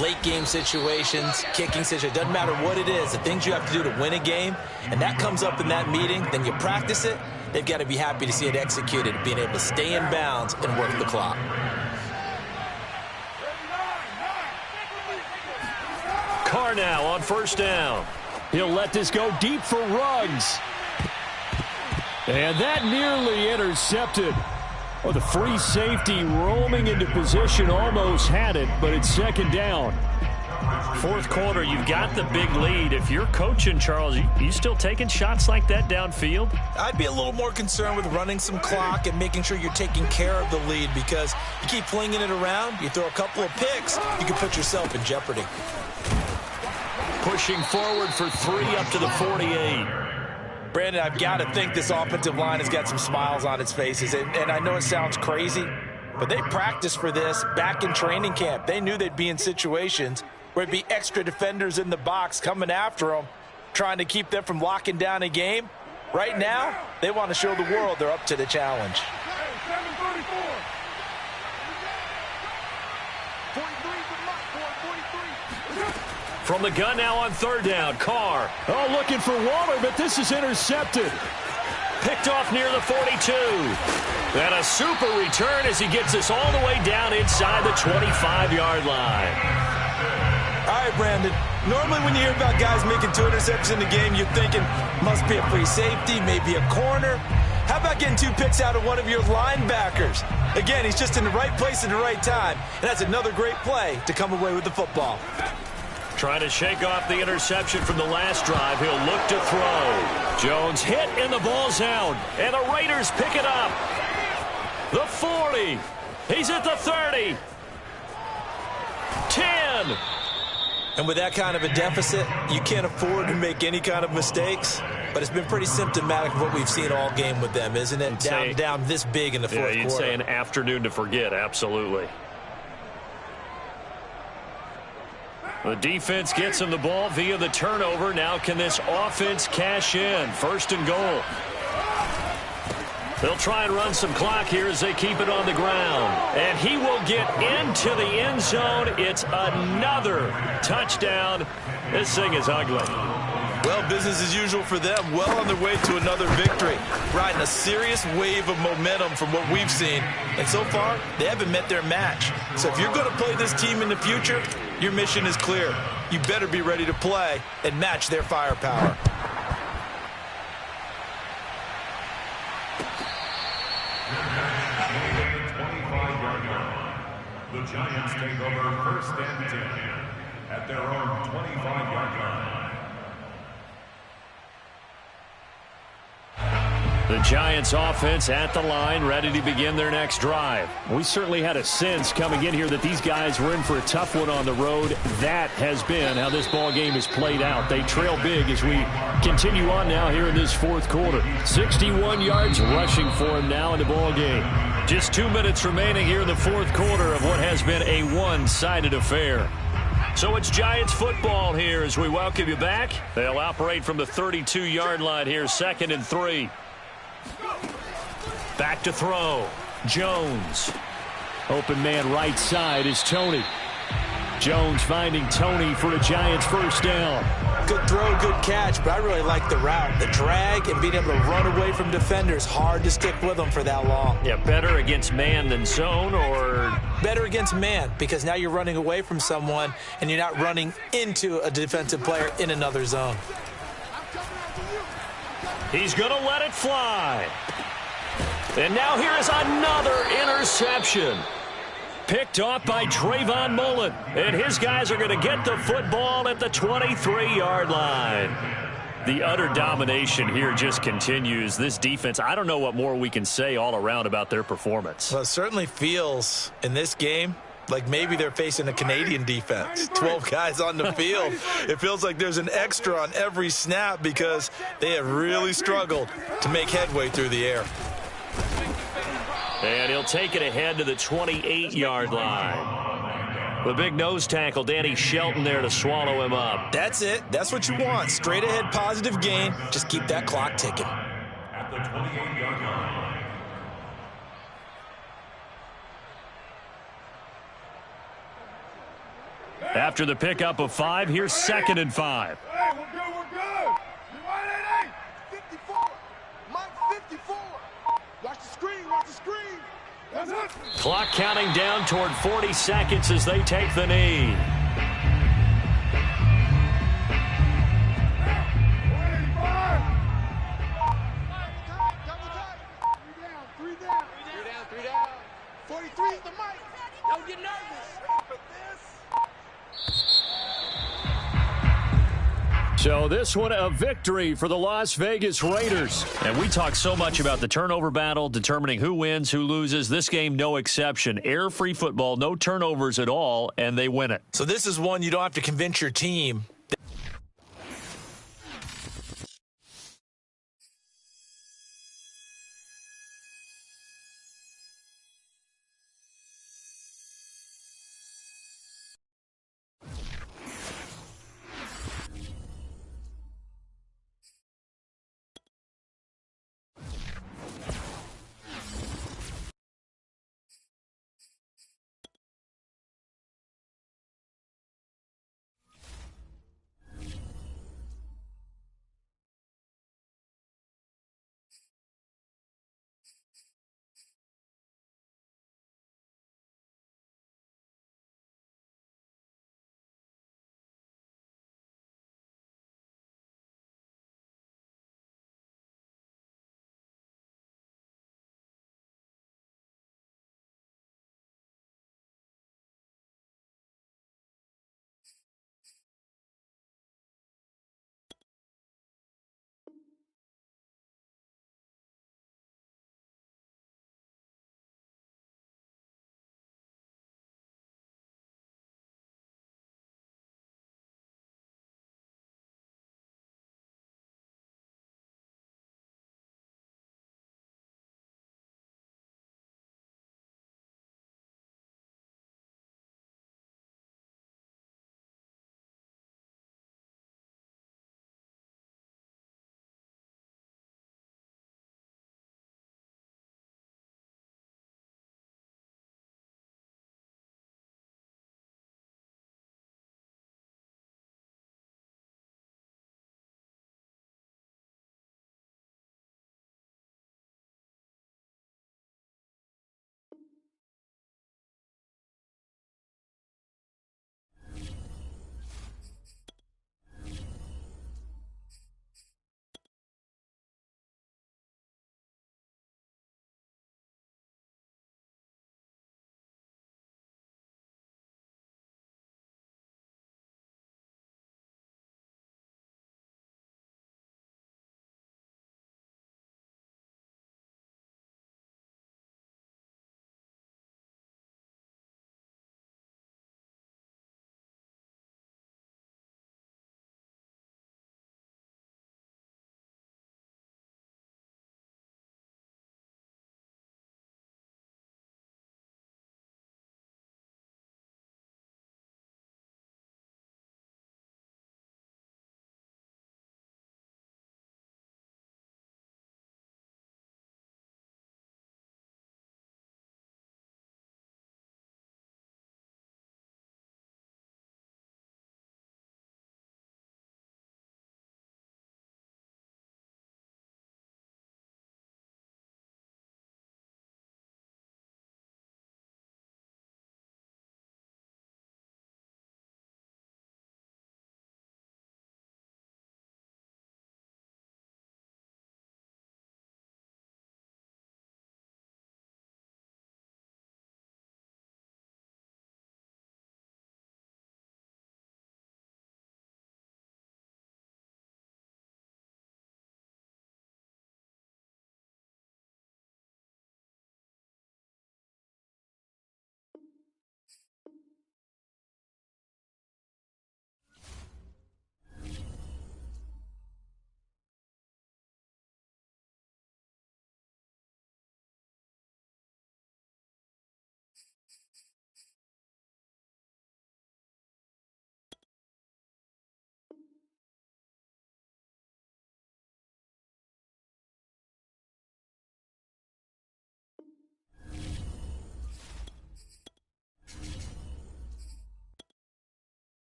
Speaker 2: late game situations, kicking situations, doesn't matter what it is, the things you have to do to win a game, and that comes up in that meeting, then you practice it. They've got to be happy to see it executed, being able to stay in bounds and work the clock.
Speaker 1: Carr now on first down. He'll let this go deep for Ruggs. And that nearly intercepted. Oh, the free safety roaming into position almost had it, but it's 2nd down. 4th quarter, you've got the big lead. If you're coaching, Charles, you still taking shots like that downfield?
Speaker 2: I'd be a little more concerned with running some clock and making sure you're taking care of the lead, because you keep flinging it around, you throw a couple of picks, you can put yourself in jeopardy.
Speaker 1: Pushing forward for 3 up to the 48.
Speaker 2: Brandon, I've got to think this offensive line has got some smiles on its faces, and I know it sounds crazy, but they practiced for this back in training camp. They knew they'd be in situations where it'd be extra defenders in the box coming after them, trying to keep them from locking down a game. Right now, they want to show the world they're up to the challenge.
Speaker 1: From the gun now on 3rd down, Carr. Oh, looking for Waller, but this is intercepted. Picked off near the 42. And a super return as he gets us all the way down inside the 25-yard line.
Speaker 2: All right, Brandon. Normally when you hear about guys making 2 interceptions in the game, you're thinking must be a free safety, maybe a corner. How about getting 2 picks out of one of your linebackers? Again, he's just in the right place at the right time, and that's another great play to come away with the football.
Speaker 1: Trying to shake off the interception from the last drive. He'll look to throw. Jones hit, and the ball's out. And the Raiders pick it up. The 40. He's at the 30. 10.
Speaker 2: And with that kind of a deficit, you can't afford to make any kind of mistakes. But it's been pretty symptomatic of what we've seen all game with them, isn't it? Down this big in the fourth quarter.
Speaker 1: You'd say an afternoon to forget, absolutely. The defense gets him the ball via the turnover. Now can this offense cash in? 1st and goal. They'll try and run some clock here as they keep it on the ground. And he will get into the end zone. It's another touchdown. This thing is ugly.
Speaker 2: Well, business as usual for them. Well on their way to another victory. Riding a serious wave of momentum from what we've seen. And so far, they haven't met their match. So if you're going to play this team in the future, your mission is clear. You better be ready to play and match their firepower.
Speaker 3: The Giants take over first and 10 at their own 25-yard line.
Speaker 1: The Giants offense at the line, ready to begin their next drive. We certainly had a sense coming in here that these guys were in for a tough one on the road. That has been how this ball game has played out. They trail big as we continue on now here in this fourth quarter. 61 yards rushing for him now in the ball game. Just 2 minutes remaining here in the fourth quarter of what has been a one-sided affair. So it's Giants football here as we welcome you back. They'll operate from the 32-yard line here, 2nd and 3. Back to throw. Jones. Open man right side is Tony. Jones finding Tony for a Giants first down.
Speaker 2: Good throw, good catch, but I really like the route. The drag and being able to run away from defenders. Hard to stick with them for that long.
Speaker 1: Yeah, better against man than zone, or?
Speaker 2: Better against man, because now you're running away from someone and you're not running into a defensive player in another zone.
Speaker 1: He's going to let it fly. And now here is another interception. Picked off by Trayvon Mullen. And his guys are going to get the football at the 23-yard line. The utter domination here just continues. This defense, I don't know what more we can say all around about their performance.
Speaker 2: Well, it certainly feels in this game like maybe they're facing a Canadian defense. 12 guys on the field. It feels like there's an extra on every snap because they have really struggled to make headway through the air.
Speaker 1: And he'll take it ahead to the 28-yard line. The big nose tackle, Danny Shelton, there to swallow him up.
Speaker 2: That's it. That's what you want. Straight ahead positive gain. Just keep that clock ticking.
Speaker 3: At the 28-yard line.
Speaker 1: After the pickup of 5, here's 2nd and 5.
Speaker 4: Hey, we're good, we're good. You right at 8. 54. Mike 54. Watch the screen, watch the screen. That's it.
Speaker 1: Clock counting down toward 40 seconds as they take the knee.
Speaker 4: Three down. 43 is the mic. Don't get nervous.
Speaker 1: So this one a victory for the Las Vegas Raiders. And we talk so much about the turnover battle, determining who wins, who loses. This game, no exception. Air-free football, no turnovers at all, and they win it.
Speaker 2: So this is one you don't have to convince your team.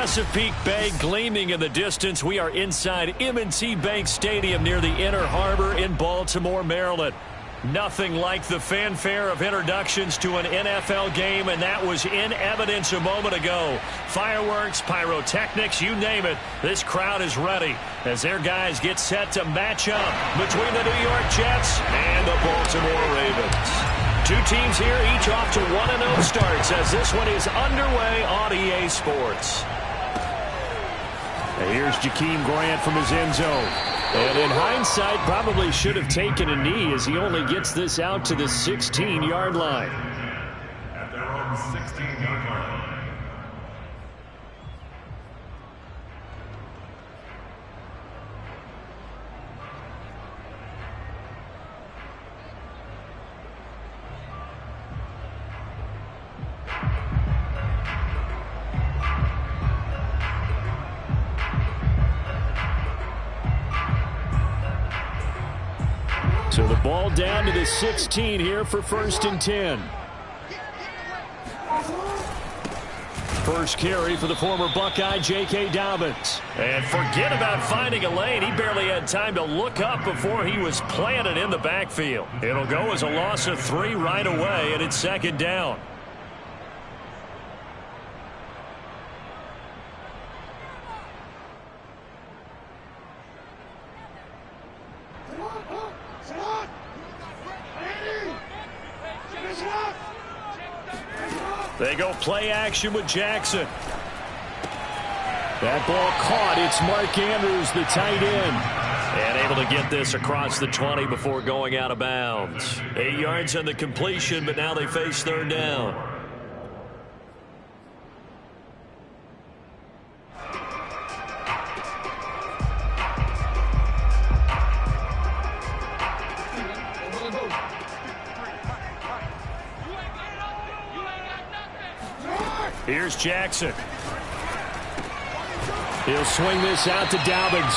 Speaker 1: Chesapeake Bay gleaming in the distance. We are inside M&T Bank Stadium near the Inner Harbor in Baltimore, Maryland. Nothing like the fanfare of introductions to an NFL game, and that was in evidence a moment ago. Fireworks, pyrotechnics, you name it. This crowd is ready as their guys get set to match up between the New York Jets and the Baltimore Ravens. Two teams here, each off to 1-0 starts as this one is underway on EA Sports. And here's Jakeem Grant from his end zone. And in hindsight, probably should have taken a knee as he only gets this out to the 16-yard line.
Speaker 3: At their own 16-yard line.
Speaker 1: So the ball down to the 16 here for 1st and 10. First carry for the former Buckeye, J.K. Dobbins. And forget about finding a lane. He barely had time to look up before he was planted in the backfield. It'll go as a loss of 3 right away, and it's 2nd down. They go play action with Jackson. That ball caught. It's Mark Andrews, the tight end. And able to get this across the 20 before going out of bounds. 8 yards on the completion, but now they face 3rd down. Here's Jackson. He'll swing this out to Dobbins.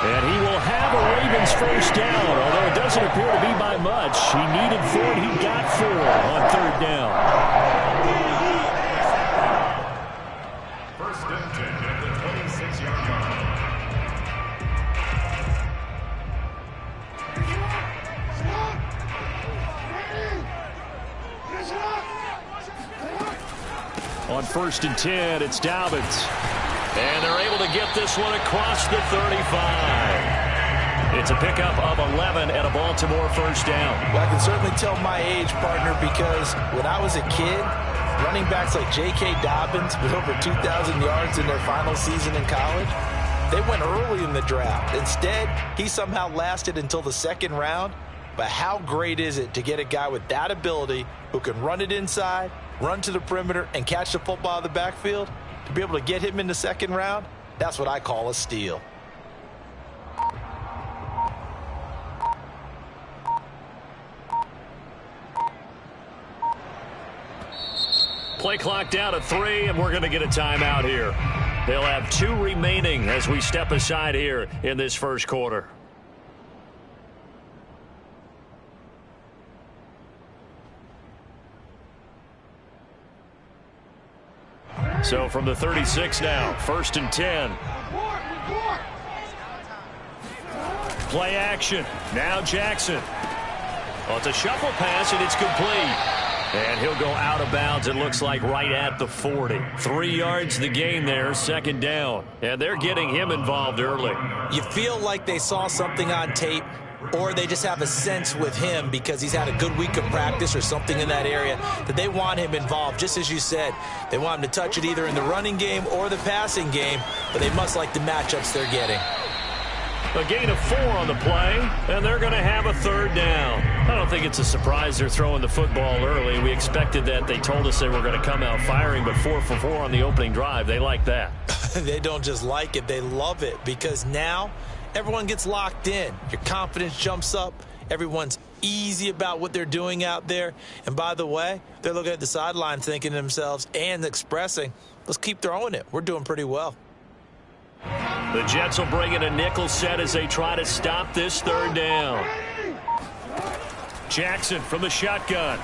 Speaker 1: And he will have a Ravens 1st down, although it doesn't appear to be by much. He needed 4, and he got 4 on 3rd down.
Speaker 3: 1st and 10 at the 26-yard line.
Speaker 1: On 1st and 10, it's Dobbins. And they're able to get this one across the 35. It's a pickup of 11 and a Baltimore 1st down.
Speaker 2: Well, I can certainly tell my age, partner, because when I was a kid, running backs like J.K. Dobbins with over 2,000 yards in their final season in college, they went early in the draft. Instead, he somehow lasted until the 2nd round. But how great is it to get a guy with that ability who can run it inside, run to the perimeter, and catch the football in the backfield? To be able to get him in the 2nd round, that's what I call a steal.
Speaker 1: Play clock down to 3, and we're going to get a timeout here. They'll have 2 remaining as we step aside here in this 1st quarter. So from the 36 now, 1st and 10. Play action. Now Jackson. Oh, it's a shuffle pass, and it's complete. And he'll go out of bounds, it looks like, right at the 40. 3 yards the gain there, 2nd down. And they're getting him involved early.
Speaker 2: You feel like they saw something on tape, or they just have a sense with him because he's had a good week of practice or something in that area that they want him involved. Just as you said, they want him to touch it either in the running game or the passing game, but they must like the matchups they're getting.
Speaker 1: A gain of 4 on the play, and they're going to have a 3rd down. I don't think it's a surprise they're throwing the football early. We expected that. They told us they were going to come out firing, but 4 for 4 on the opening drive. They like that.
Speaker 2: They don't just like it, they love it, because now everyone gets locked in. Your confidence jumps up. Everyone's easy about what they're doing out there. And by the way, they're looking at the sideline thinking to themselves and expressing, let's keep throwing it. We're doing pretty well.
Speaker 1: The Jets will bring in a nickel set as they try to stop this 3rd down. Jackson from the shotgun.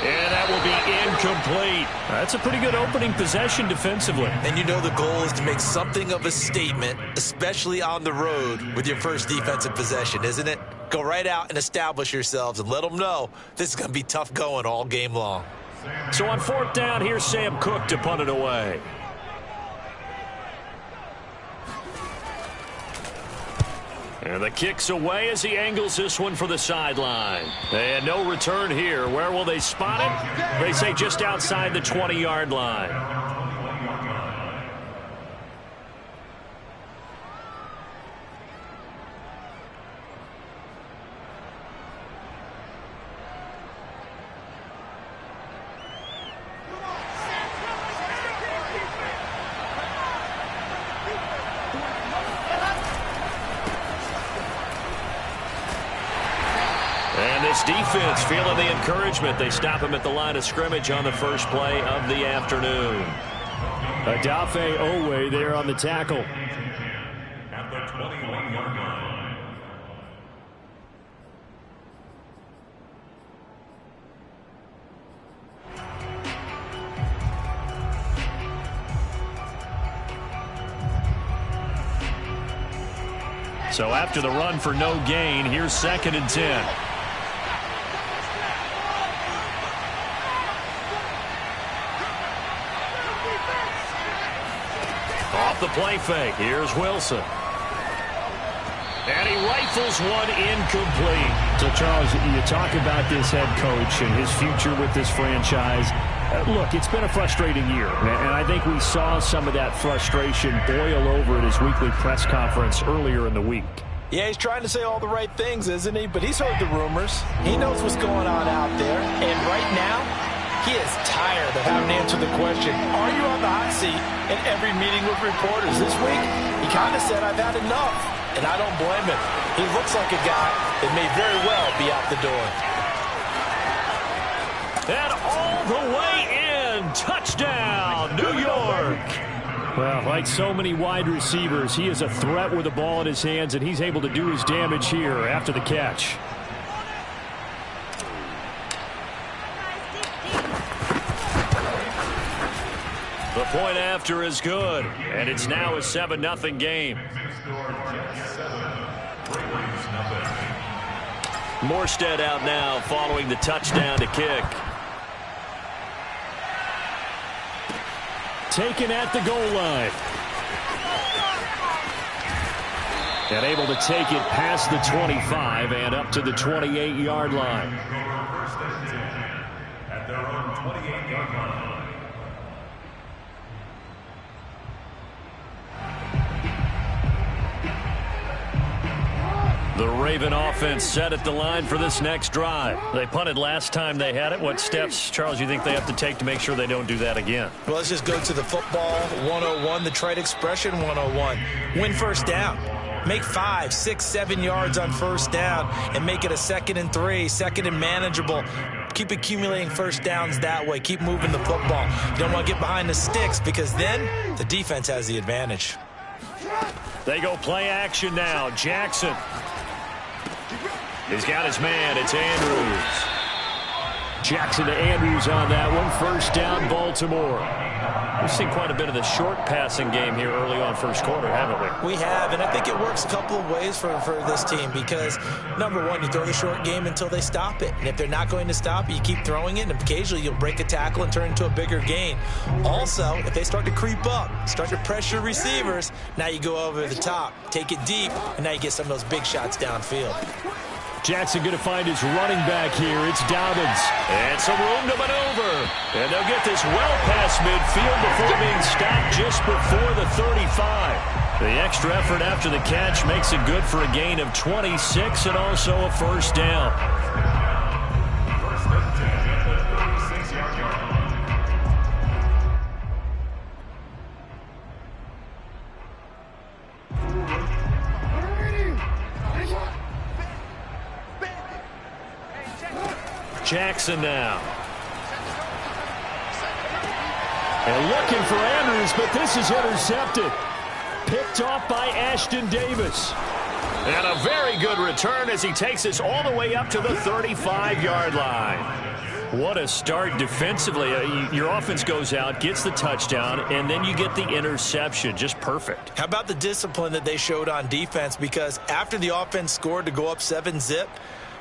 Speaker 1: And that will be incomplete. That's a pretty good opening possession defensively.
Speaker 2: And you know the goal is to make something of a statement, especially on the road with your first defensive possession, isn't it? Go right out and establish yourselves and let them know this is going to be tough going all game long.
Speaker 1: So on 4th down, here's Sam Cook to punt it away. And the kick's away as he angles this one for the sideline. And no return here. Where will they spot it? They say just outside the 20-yard line. Defense feeling the encouragement. They stop him at the line of scrimmage on the first play of the afternoon. Adafe Owe there on the tackle.
Speaker 3: At the 21-yard line.
Speaker 1: So after the run for no gain, here's 2nd and 10. Off the play fake. Here's Wilson. And he rifles one incomplete.
Speaker 5: So, Charles, you talk about this head coach and his future with this franchise. Look, it's been a frustrating year, and I think we saw some of that frustration boil over at his weekly press conference earlier in the week.
Speaker 2: Yeah, he's trying to say all the right things, isn't he? But he's heard the rumors. He knows what's going on out there. And right now, he is tired of having to answer the question, are you on the hot seat in every meeting with reporters? This week, he kind of said, I've had enough. And I don't blame him. He looks like a guy that may very well be out the door.
Speaker 1: And all the way in. Touchdown, New York.
Speaker 5: Well, like so many wide receivers, he is a threat with the ball in his hands, and he's able to do his damage here after the catch.
Speaker 1: The point after is good, and it's now a 7-0 game. Morstead out now following the touchdown to kick.
Speaker 5: Taken at the goal line. And able to take it past the 25 and up to the 28-yard line.
Speaker 3: At their own 28-yard line.
Speaker 1: The Raven offense set at the line for this next drive. They punted last time they had it. What steps, Charles, you think they have to take to make sure they don't do that again?
Speaker 2: Well, let's just go to the football 101, the trade expression 101. Win first down. Make 5, 6, 7 yards on first down and make it a 2nd and 3, 2nd and manageable. Keep accumulating first downs that way. Keep moving the football. You don't want to get behind the sticks because then the defense has the advantage.
Speaker 1: They go play action now. Jackson. He's got his man. It's Andrews.
Speaker 5: Jackson to Andrews on that one. First down, Baltimore.
Speaker 1: We've seen quite a bit of the short passing game here early on first quarter, haven't we?
Speaker 2: We have, and I think it works a couple of ways for this team because, number one, you throw the short game until they stop it. And if they're not going to stop it, you keep throwing it, and occasionally you'll break a tackle and turn it into a bigger gain. Also, if they start to creep up, start to pressure receivers, now you go over the top, take it deep, and now you get some of those big shots downfield.
Speaker 5: Jackson going to find his running back here. It's Dobbins.
Speaker 1: And some room to maneuver. And they'll get this well past midfield before being stopped just before the 35. The extra effort after the catch makes it good for a gain of 26 and also a first down.
Speaker 3: First and 10 at the 36-yard line.
Speaker 1: Jackson now.
Speaker 5: And looking for Andrews, but this is intercepted. Picked off by Ashton Davis.
Speaker 1: And a very good return as he takes us all the way up to the 35-yard line. What a start defensively. Your offense goes out, gets the touchdown, and then you get the interception. Just perfect.
Speaker 2: How about the discipline that they showed on defense? Because after the offense scored to go up 7-zip,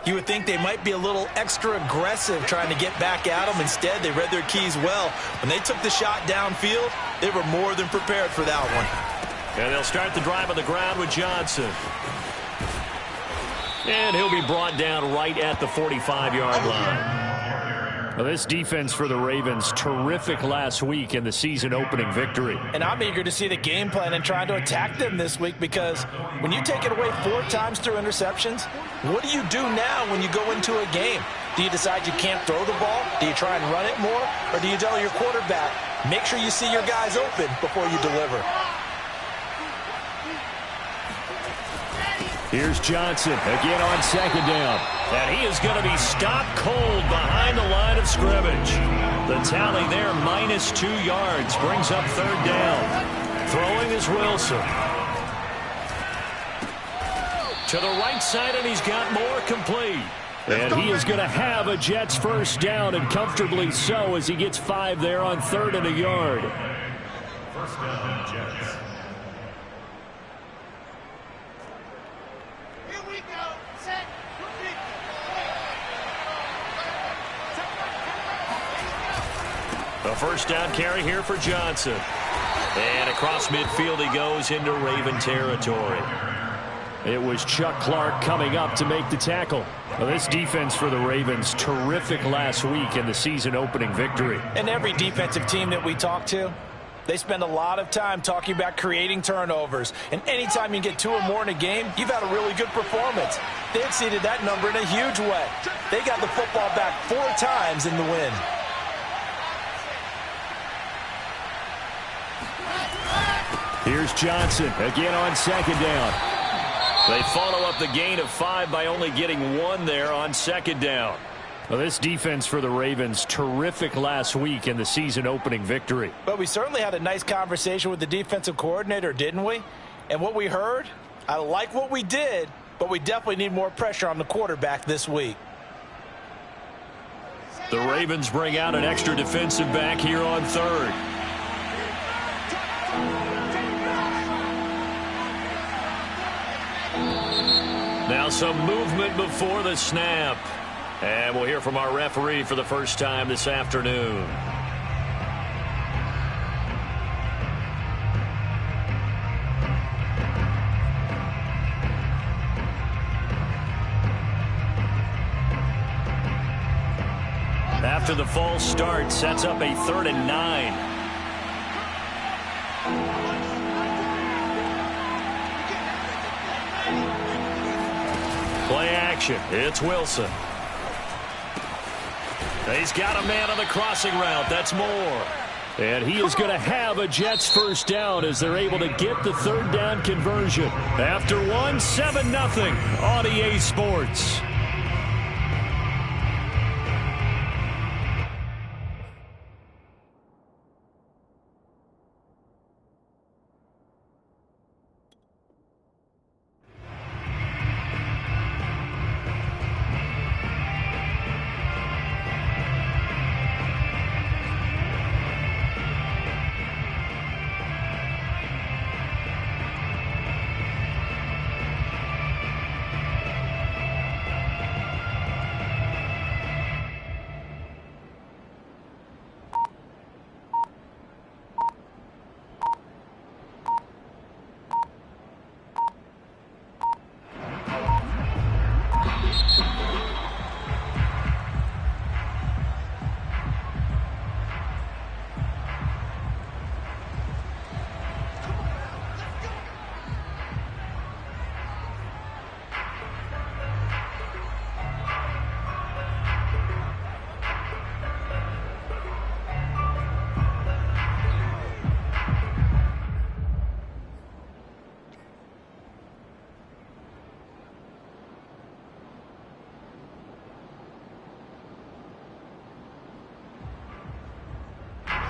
Speaker 2: you would think they might be a little extra aggressive trying to get back at them. Instead, they read their keys well. When they took the shot downfield, they were more than prepared for that one.
Speaker 1: And they'll start the drive on the ground with Johnson. And he'll be brought down right at the 45-yard line. Well, this defense for the Ravens, terrific last week in the season-opening victory.
Speaker 2: And I'm eager to see the game plan and trying to attack them this week, because when you take it away 4 times through interceptions, what do you do now when you go into a game? Do you decide you can't throw the ball? Do you try and run it more? Or do you tell your quarterback, make sure you see your guys open before you deliver?
Speaker 1: Here's Johnson again on second down. And he is going to be stopped cold behind the line of scrimmage. The tally there, -2 yards, brings up third down. Throwing is Wilson. To the right side, and he's got more complete. And he is going to have a Jets first down, and comfortably so, as he gets 5 there on 3rd and a yard.
Speaker 3: First down, Jets.
Speaker 1: A first down carry here for Johnson. And across midfield he goes into Raven territory. It was Chuck Clark coming up to make the tackle. Well, this defense for the Ravens, terrific last week in the season-opening victory.
Speaker 2: And every defensive team that we talk to, they spend a lot of time talking about creating turnovers. And anytime you get 2 or more in a game, you've had a really good performance. They exceeded that number in a huge way. They got the football back 4 times in the win.
Speaker 1: Here's Johnson again on second down. They follow up the gain of 5 by only getting 1 there on second down. Well, this defense for the Ravens, terrific last week in the season-opening victory.
Speaker 2: But we certainly had a nice conversation with the defensive coordinator, didn't we? And what we heard, I like what we did, but we definitely need more pressure on the quarterback this week.
Speaker 1: The Ravens bring out an extra defensive back here on 3rd. Now some movement before the snap. And we'll hear from our referee for the first time this afternoon. After the false start, sets up a 3rd and 9. Play action. It's Wilson. He's got a man on the crossing route. That's Moore. And he is going to have a Jets first down as they're able to get the 3rd down conversion. After 1, 7-0 on EA Sports.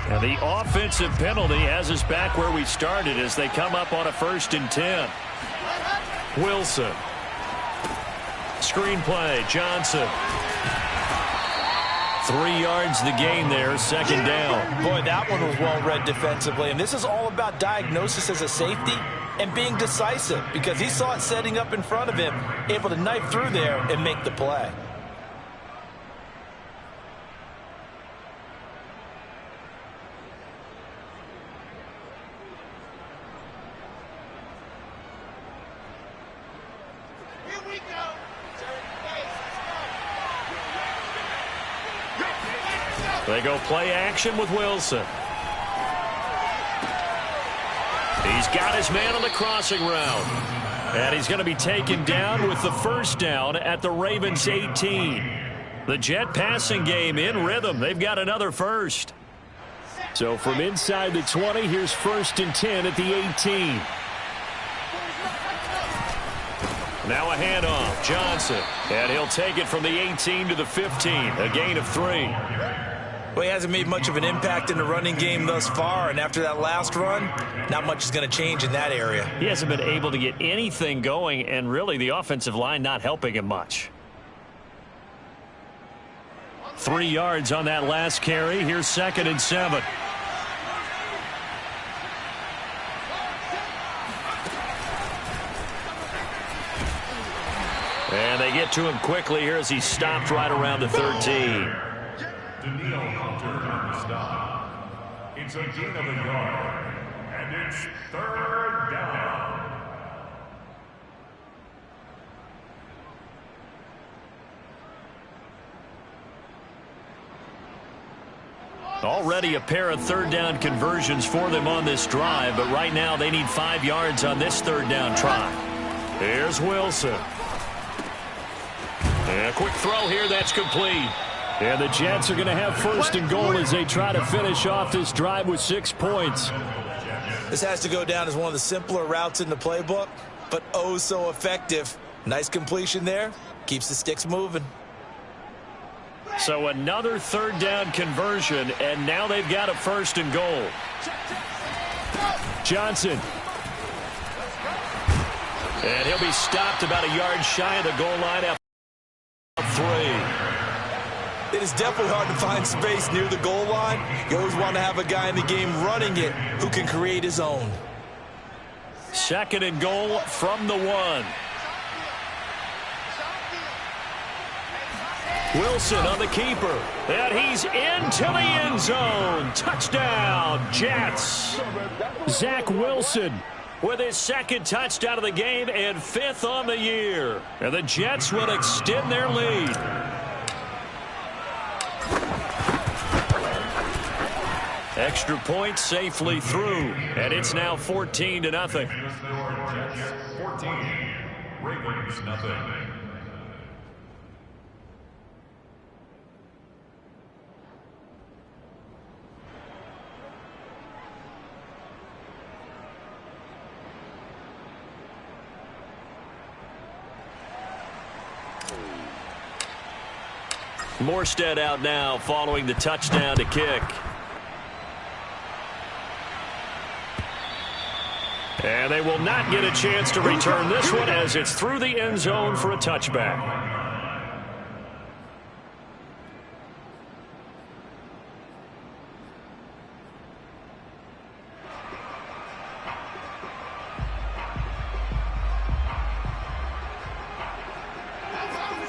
Speaker 1: And the offensive penalty has us back where we started as they come up on a 1st and 10. Wilson. Screen play. Johnson. 3 yards the gain there, second down.
Speaker 2: Boy, that one was well read defensively. And this is all about diagnosis as a safety and being decisive, because he saw it setting up in front of him, able to knife through there and make the play.
Speaker 1: They go play action with Wilson. He's got his man on the crossing route. And he's going to be taken down with the first down at the Ravens 18. The Jet passing game in rhythm. They've got another first. So from inside the 20, here's 1st and 10 at the 18. Now a handoff. Johnson. And he'll take it from the 18 to the 15. A gain of 3.
Speaker 2: Well, he hasn't made much of an impact in the running game thus far, and after that last run, not much is going to change in that area.
Speaker 1: He hasn't been able to get anything going, and really the offensive line not helping him much. 3 yards on that last carry. Here's 2nd and 7. And they get to him quickly here as he stopped right around the 13.
Speaker 3: It's a gain of a yard, and it's 3rd down.
Speaker 1: Already a pair of 3rd down conversions for them on this drive, but right now they need 5 yards on this 3rd down try. Here's Wilson. And a quick throw here, that's complete. And the Jets are going to have 1st and goal as they try to finish off this drive with 6 points.
Speaker 2: This has to go down as one of the simpler routes in the playbook, but oh so effective. Nice completion there. Keeps the sticks moving.
Speaker 1: So another 3rd down conversion, and now they've got a 1st and goal. Johnson. And he'll be stopped about a yard shy of the goal line at 3.
Speaker 2: It is definitely hard to find space near the goal line. You always want to have a guy in the game running it who can create his own.
Speaker 1: 2nd and goal from the 1. Wilson on the keeper. And he's into the end zone. Touchdown, Jets. Zach Wilson with his 2nd touchdown of the game and 5th on the year. And the Jets will extend their lead. Extra point safely through, and it's now 14-0.
Speaker 3: 14, Ravens nothing.
Speaker 1: Morstead out now following the touchdown to kick. And they will not get a chance to return this one as it's through the end zone for a touchback.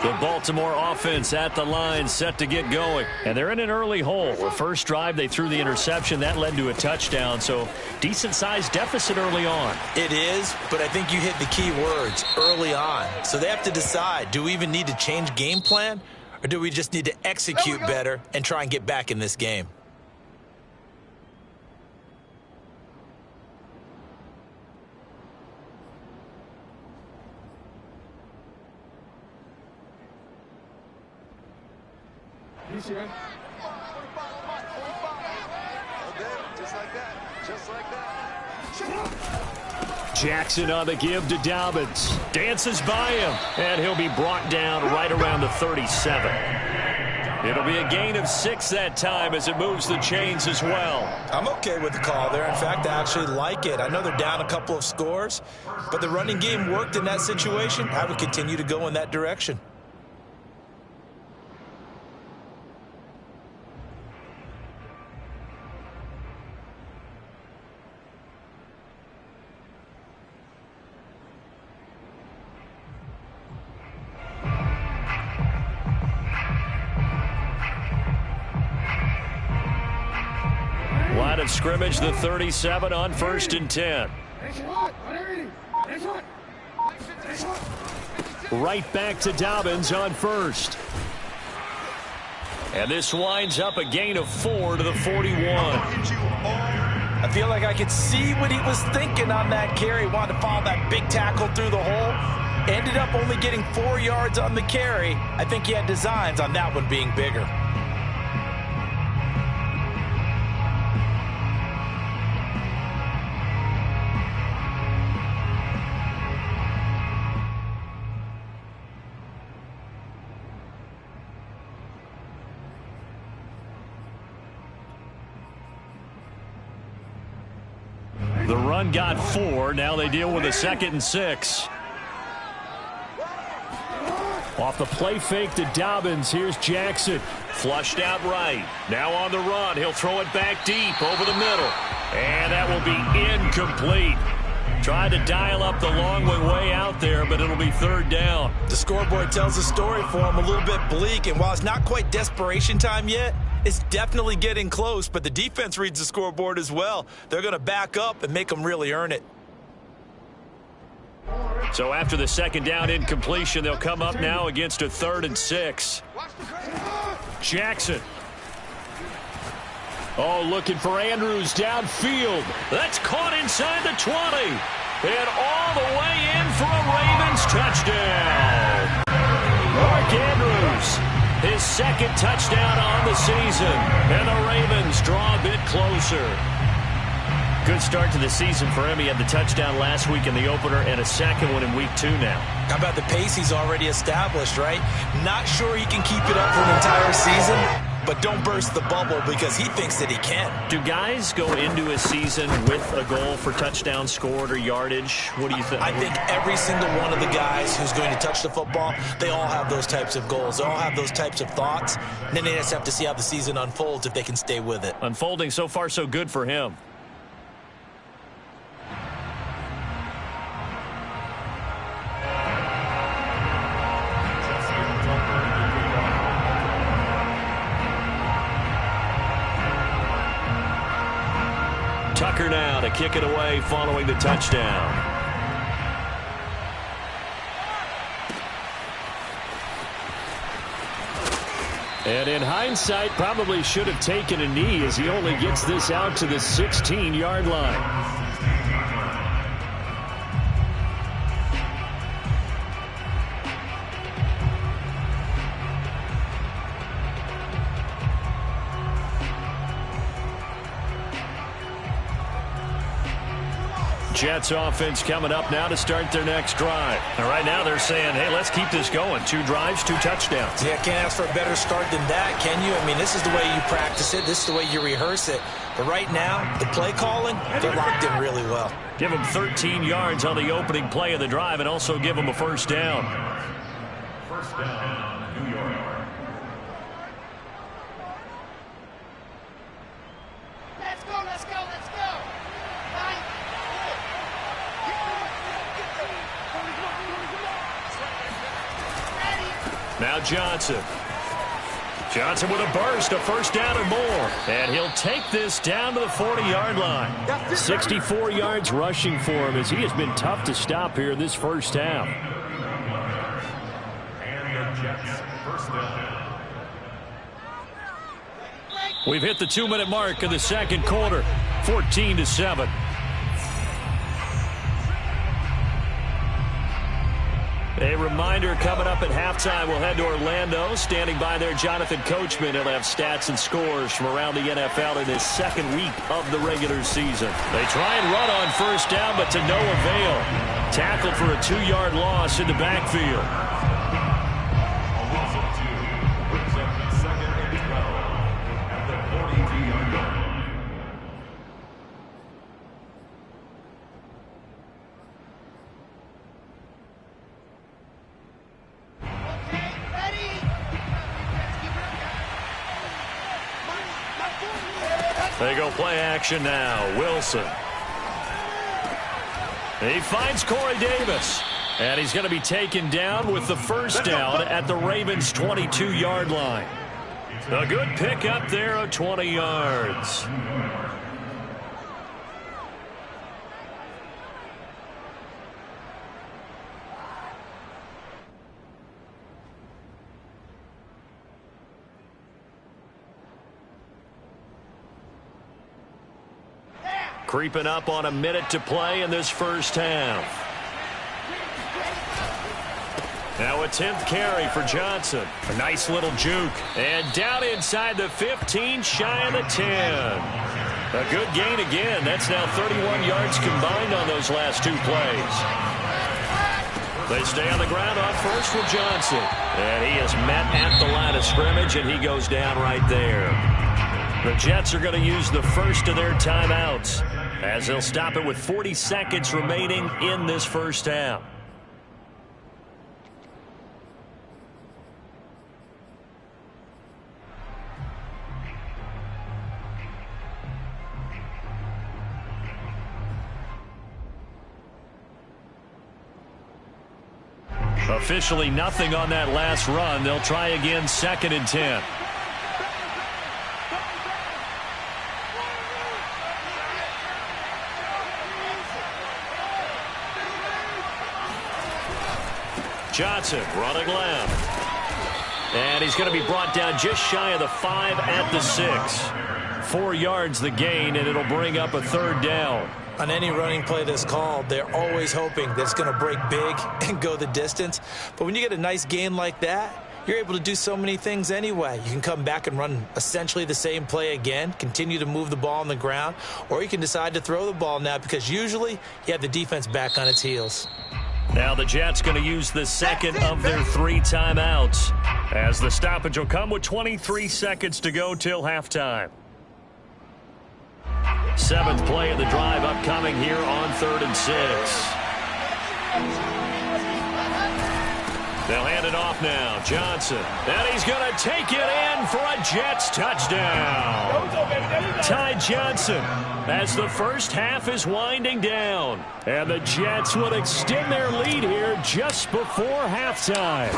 Speaker 1: The Baltimore offense at the line, set to get going. And they're in an early hole. The first drive, they threw the interception. That led to a touchdown, so decent-sized deficit early on.
Speaker 2: It is, but I think you hit the key words, early on. So they have to decide, do we even need to change game plan, or do we just need to execute better and try and get back in this game?
Speaker 4: Just like that. Just like that.
Speaker 1: Jackson on the give to Dobbins. Dances by him, and he'll be brought down right around the 37. It'll be a gain of 6 that time as it moves the chains as well.
Speaker 2: I'm okay with the call there. In fact, I actually like it. I know they're down a couple of scores, but the running game worked in that situation. I would continue to go in that direction.
Speaker 1: of scrimmage, the 37 on 1st and 10. Right back to Dobbins on 1st. And this winds up a gain of 4 to the 41.
Speaker 2: I feel like I could see what he was thinking on that carry. Wanted to follow that big tackle through the hole. Ended up only getting 4 yards on the carry. I think he had designs on that one being bigger.
Speaker 1: The run got 4. Now they deal with a 2nd and 6. Off the play fake to Dobbins. Here's Jackson. Flushed out right. Now on the run. He'll throw it back deep over the middle. And that will be incomplete. Tried to dial up the long way out there, but it'll be 3rd down.
Speaker 2: The scoreboard tells a story for him, a little bit bleak. And while it's not quite desperation time yet, it's definitely getting close. But the defense reads the scoreboard as well. They're going to back up and make them really earn it.
Speaker 1: So after the 2nd down incompletion, they'll come up now against a 3rd and 6. Jackson. Oh, looking for Andrews downfield. That's caught inside the 20. And all the way in for a Ravens touchdown. Mark Andrews, his 2nd touchdown on the season. And the Ravens draw a bit closer. Good start to the season for him. He had the touchdown last week in the opener and a 2nd one in week 2 now.
Speaker 2: How about the pace he's already established, right? Not sure he can keep it up for an entire season, but don't burst the bubble because he thinks that he can.
Speaker 1: Do guys go into a season with a goal for touchdowns scored or yardage? What do you think?
Speaker 2: I think every single one of the guys who's going to touch the football, they all have those types of goals. They all have those types of thoughts. And then they just have to see how the season unfolds if they can stay with it.
Speaker 1: Unfolding so far so good for him. Tucker now to kick it away following the touchdown. And in hindsight, probably should have taken a knee as he only gets this out to the 16-yard line. Jets offense coming up now to start their next drive. And right now they're saying, hey, let's keep this going. 2 drives, 2 touchdowns.
Speaker 2: Yeah, can't ask for a better start than that, can you? I mean, this is the way you practice it. This is the way you rehearse it. But right now, the play calling, they're locked in really well.
Speaker 1: Give them 13 yards on the opening play of the drive and also give them a 1st down.
Speaker 3: 1st down, New York.
Speaker 4: Let's go, let's go, let's go.
Speaker 1: Now Johnson. Johnson with a burst, a 1st down and more. And he'll take this down to the 40-yard line. 64 yards rushing for him as he has been tough to stop here this 1st half.
Speaker 3: And the Jets, 1st down.
Speaker 1: We've hit the 2-minute mark of the 2nd quarter. 14-7. A reminder coming up at halftime, we'll head to Orlando. Standing by there, Jonathan Coachman. He'll have stats and scores from around the NFL in his 2nd week of the regular season. They try and run on 1st down, but to no avail. Tackled for a 2-yard loss in the backfield.
Speaker 3: A loss of 2 brings up 2nd and 12 at the 42-yard line.
Speaker 1: They go play action now. Wilson. He finds Corey Davis. And he's going to be taken down with the 1st down at the Ravens' 22-yard line. A good pick up there of 20 yards. Creeping up on a minute to play in this first half. Now a 10th carry for Johnson. A nice little juke. And down inside the 15, shy of the 10. A good gain again. That's now 31 yards combined on those last 2 plays. They stay on the ground on first with Johnson. And he is met at the line of scrimmage, and he goes down right there. The Jets are going to use the first of their timeouts as they'll stop it with 40 seconds remaining in this first half. Officially nothing on that last run. They'll try again, 2nd and 10. Johnson running left. And he's going to be brought down just shy of the 5 at the 6. 4 yards the gain, and it'll bring up a 3rd down.
Speaker 2: On any running play that's called, they're always hoping that it's going to break big and go the distance. But when you get a nice gain like that, you're able to do so many things anyway. You can come back and run essentially the same play again, continue to move the ball on the ground, or you can decide to throw the ball now because usually you have the defense back on its heels.
Speaker 1: Now the Jets going to use the second of their 3 timeouts as the stoppage will come with 23 seconds to go till halftime. 7th play of the drive upcoming here on 3rd and 6. They'll hand it off now. Johnson. And he's going to take it in for a Jets touchdown. Ty Johnson as the first half is winding down. And the Jets will extend their lead here just before halftime.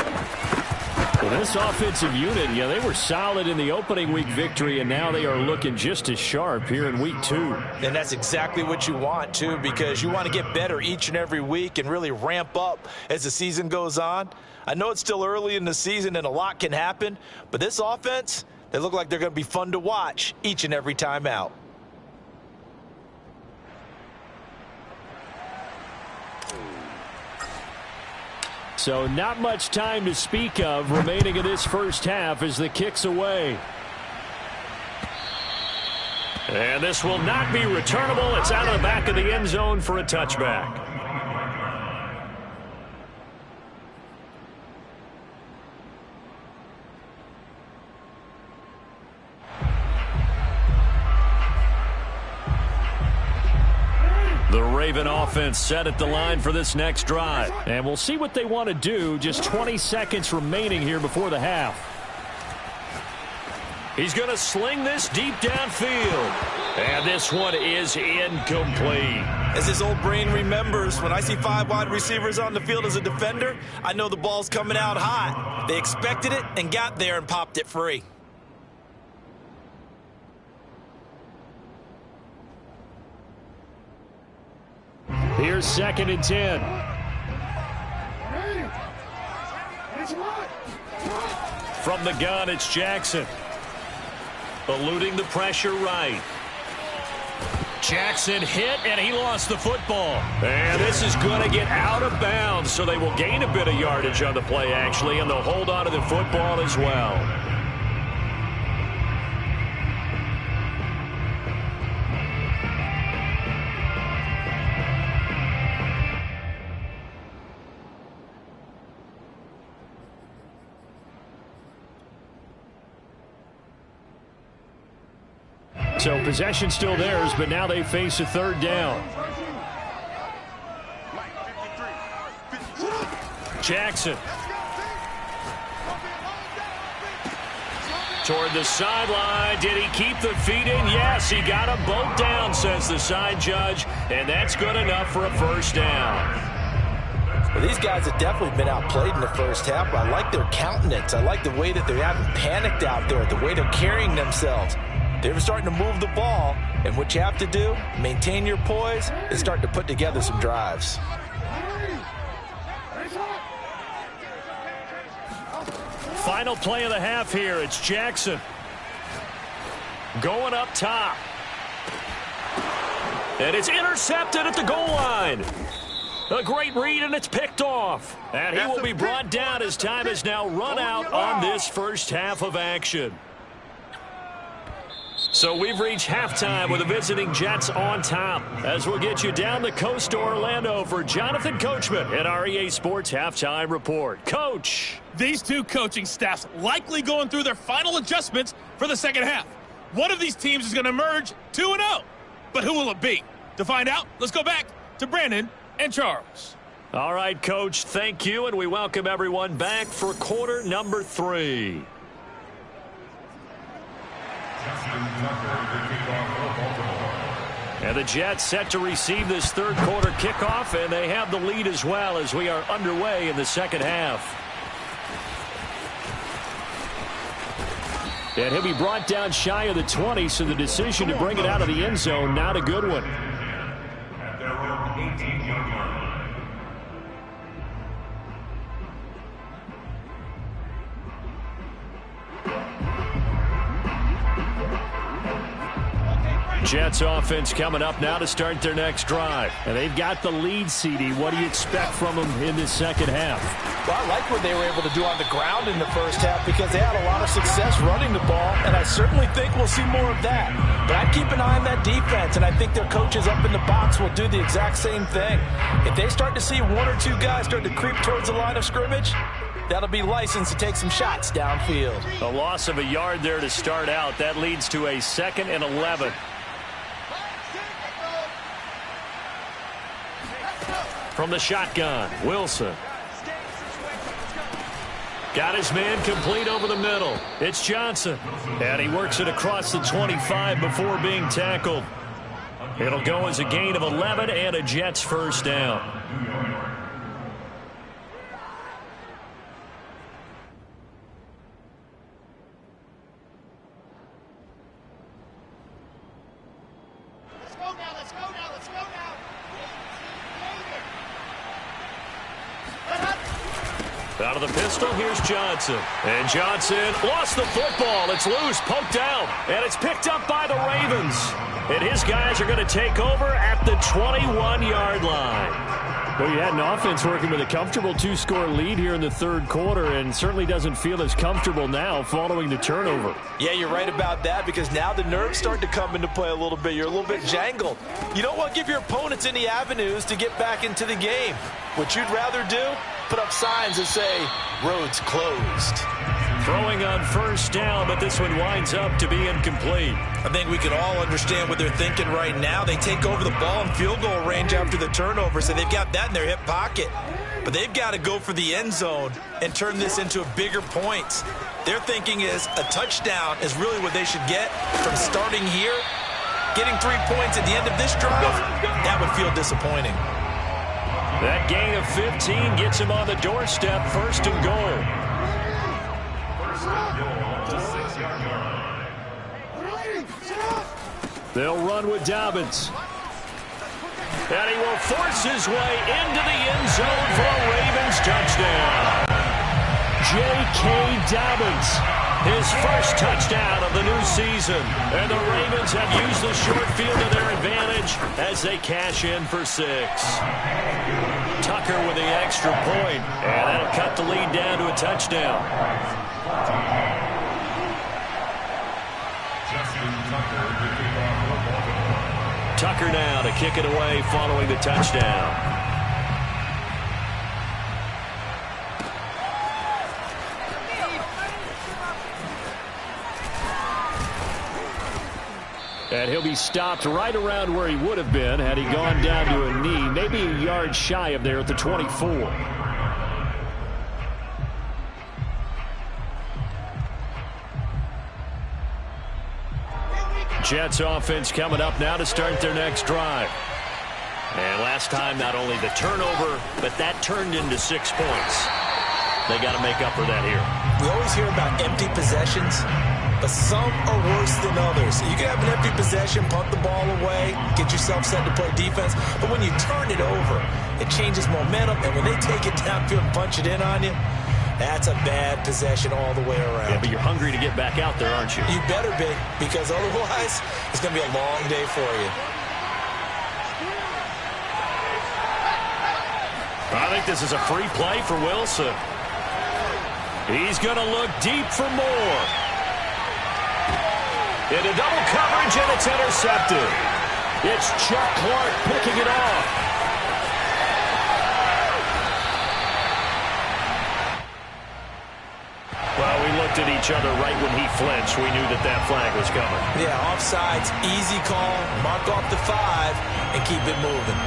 Speaker 1: Well, this offensive unit, they were solid in the opening week victory, and now they are looking just as sharp here in week 2.
Speaker 2: And that's exactly what you want, too, because you want to get better each and every week and really ramp up as the season goes on. I know it's still early in the season and a lot can happen, but this offense, they look like they're going to be fun to watch each and every time out.
Speaker 5: So not much time to speak of remaining in this first half as the kick's away.
Speaker 1: And this will not be returnable. It's out of the back of the end zone for a touchback. The Raven offense set at the line for this next drive.
Speaker 5: And we'll see what they want to do. Just 20 seconds remaining here before the half.
Speaker 1: He's going to sling this deep downfield. And this one is incomplete.
Speaker 2: As his old brain remembers, when I see 5 wide receivers on the field as a defender, I know the ball's coming out hot. They expected it and got there and popped it free.
Speaker 5: Here's 2nd and 10.
Speaker 1: From the gun, it's Jackson. Eluding the pressure right. Jackson hit, and he lost the football. And this is going to get out of bounds, so they will gain a bit of yardage on the play, actually, and they'll hold on to the football as well.
Speaker 5: So possession still theirs, but now they face a 3rd down.
Speaker 1: Jackson. Toward the sideline. Did he keep the feet in? Yes, he got them both down, says the side judge, and that's good enough for a 1st down.
Speaker 2: Well, these guys have definitely been outplayed in the first half, but I like their countenance. I like the way that they haven't panicked out there, the way they're carrying themselves. They're starting to move the ball, and what you have to do, maintain your poise, and start to put together some drives.
Speaker 1: Final play of the half here. It's Jackson. Going up top. And it's intercepted at the goal line. A great read, and it's picked off. And he will be brought down as time has now run out on this first half of action. So we've reached halftime with the visiting Jets on top. As we'll get you down the coast to Orlando for Jonathan Coachman at our EA Sports Halftime Report. Coach.
Speaker 6: These two coaching staffs likely going through their final adjustments for the second half. One of these teams is going to emerge 2-0. But who will it be? To find out, let's go back to Brandon and Charles.
Speaker 1: All right, Coach, thank you, and we welcome everyone back for quarter number 3. And the Jets set to receive this third quarter kickoff, and they have the lead as well as we are underway in the second half. And he'll be brought down shy of the 20, so the decision to bring it out of the end zone, not a good one.
Speaker 3: At their own 18-yard line.
Speaker 1: Jets offense coming up now to start their next drive. And they've got the lead, CD. What do you expect from them in this second half?
Speaker 2: Well, I like what they were able to do on the ground in the first half because they had a lot of success running the ball, and I certainly think we'll see more of that. But I'd keep an eye on that defense, and I think their coaches up in the box will do the exact same thing. If they start to see one or two guys start to creep towards the line of scrimmage, that'll be licensed to take some shots downfield.
Speaker 1: A loss of a yard there to start out. That leads to a 2nd and 11. From the shotgun, Wilson. Got his man complete over the middle. It's Johnson. And he works it across the 25 before being tackled. It'll go as a gain of 11 and a Jets first down. Out of the pistol, here's Johnson. And Johnson lost the football. It's loose, poked out, and it's picked up by the Ravens. And his guys are going to take over at the 21-yard line. Well, you had an offense working with a comfortable 2-score lead here in the third quarter, and certainly doesn't feel as comfortable now following the turnover.
Speaker 2: Yeah, you're right about that, because now the nerves start to come into play a little bit. You're a little bit jangled. You don't want to give your opponents any avenues to get back into the game. What you'd rather do, put up signs that say, roads closed.
Speaker 1: Throwing on first down, but this one winds up to be incomplete.
Speaker 2: I think we can all understand what they're thinking right now. They take over the ball in field goal range after the turnover, so they've got that in their hip pocket. But they've got to go for the end zone and turn this into bigger points. Their thinking is a touchdown is really what they should get from starting here. Getting 3 points at the end of this drive, that would feel disappointing.
Speaker 1: That gain of 15 gets him on the doorstep, 1st and goal. They'll run with Dobbins. And he will force his way into the end zone for a Ravens touchdown. J.K. Dobbins, his first touchdown of the new season. And the Ravens have used the short field to their advantage as they cash in for 6. Tucker with the extra point, and that'll cut the lead down to a touchdown. Tucker now to kick it away following the touchdown. And he'll be stopped right around where he would have been had he gone down to a knee, maybe a yard shy of there at the 24. Jets offense coming up now to start their next drive. And last time, not only the turnover, but that turned into 6 points. They got to make up for that here.
Speaker 2: We always hear about empty possessions, but some are worse than others. You can have an empty possession, punt the ball away, get yourself set to play defense, but when you turn it over, it changes momentum, and when they take it downfield and punch it in on you, that's a bad possession all the way around.
Speaker 1: Yeah, but you're hungry to get back out there, aren't you?
Speaker 2: You better be, because otherwise it's going to be a long day for you.
Speaker 1: I think this is a free play for Wilson. He's going to look deep for more. Into double coverage, and it's intercepted. It's Chuck Clark picking it off. Well, we looked at each other right when he flinched. We knew that that flag was coming.
Speaker 2: Yeah, offsides, easy call. Mark off the 5 and keep it moving.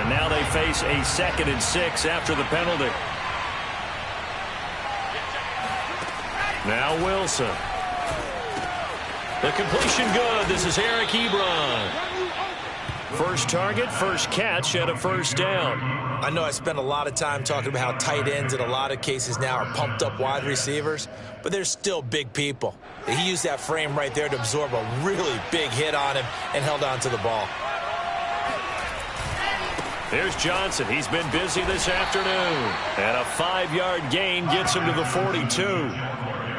Speaker 1: And now they face a 2nd and 6 after the penalty. Now Wilson. The completion good. This is Eric Ebron. First target, first catch, and a first down.
Speaker 2: I know I spent a lot of time talking about how tight ends in a lot of cases now are pumped up wide receivers, but they're still big people. He used that frame right there to absorb a really big hit on him and held on to the ball.
Speaker 1: There's Johnson. He's been busy this afternoon. And a 5-yard gain gets him to the 42.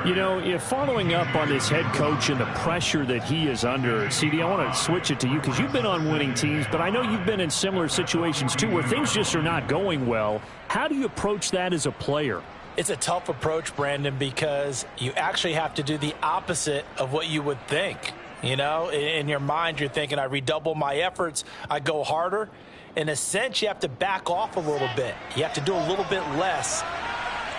Speaker 5: You know, following up on this head coach and the pressure that he is under, CD, I want to switch it to you because you've been on winning teams, but I know you've been in similar situations too where things just are not going well. How do you approach that as a player?
Speaker 2: It's a tough approach, Brandon, because you actually have to do the opposite of what you would think. You know, in your mind, you're thinking, I redouble my efforts, I go harder. In a sense, you have to back off a little bit. You have to do a little bit less.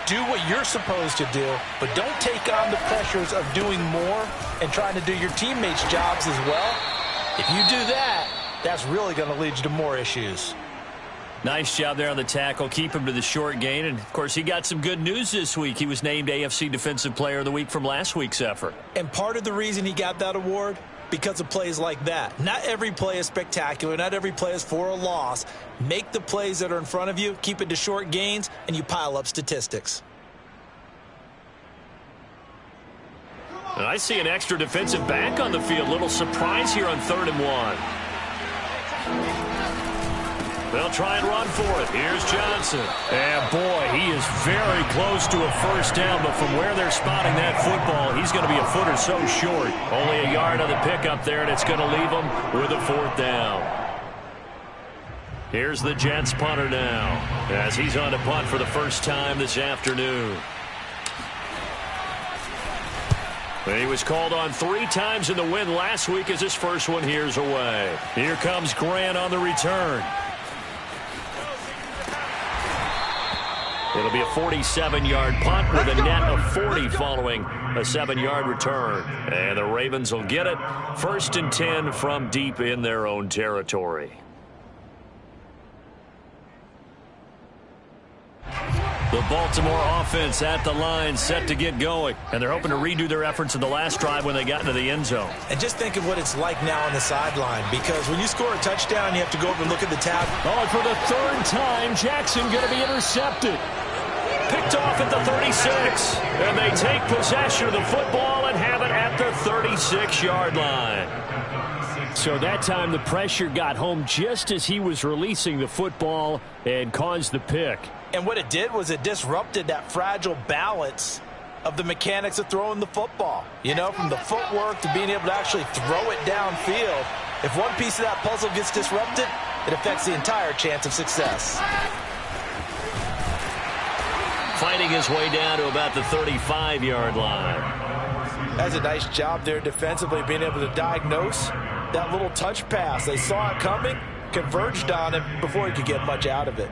Speaker 2: Do what you're supposed to do, but don't take on the pressures of doing more and trying to do your teammates' jobs as well. If you do that, that's really going to lead you to more issues.
Speaker 1: Nice job there on the tackle. Keep him to the short gain. And, of course, he got some good news this week. He was named AFC Defensive Player of the Week from last week's effort.
Speaker 2: And part of the reason he got that award, because of plays like that. Not every play is spectacular. Not every play is for a loss. Make the plays that are in front of you, keep it to short gains, and you pile up statistics.
Speaker 1: And I see an extra defensive back on the field. Little surprise here on 3rd and 1. They'll try and run for it. Here's Johnson.
Speaker 5: And, boy, he is very close to a first down, but from where they're spotting that football, he's going to be a foot or so short.
Speaker 1: Only a yard on the pickup there, and it's going to leave him with a 4th down. Here's the Jets punter now as he's on to punt for the first time this afternoon. And he was called on 3 times in the win last week as his first one here's away. Here comes Grant on the return. It'll be a 47-yard punt with a net of 40 following a 7-yard return. And the Ravens will get it. 1st and 10 from deep in their own territory. The Baltimore offense at the line set to get going. And they're hoping to redo their efforts in the last drive when they got into the end zone.
Speaker 2: And just think of what it's like now on the sideline. Because when you score a touchdown, you have to go over and look at the tab.
Speaker 5: Oh, and for the 3rd time, Jackson going to be intercepted.
Speaker 1: Picked off at the 36. And they take possession of the football and have it at the 36-yard line.
Speaker 5: So that time the pressure got home just as he was releasing the football and caused the pick.
Speaker 2: And what it did was it disrupted that fragile balance of the mechanics of throwing the football. You know, from the footwork to being able to actually throw it downfield. If one piece of that puzzle gets disrupted, it affects the entire chance of success.
Speaker 1: Fighting his way down to about the 35-yard line.
Speaker 2: That's a nice job there defensively, being able to diagnose that little touch pass. They saw it coming, converged on him before he could get much out of it.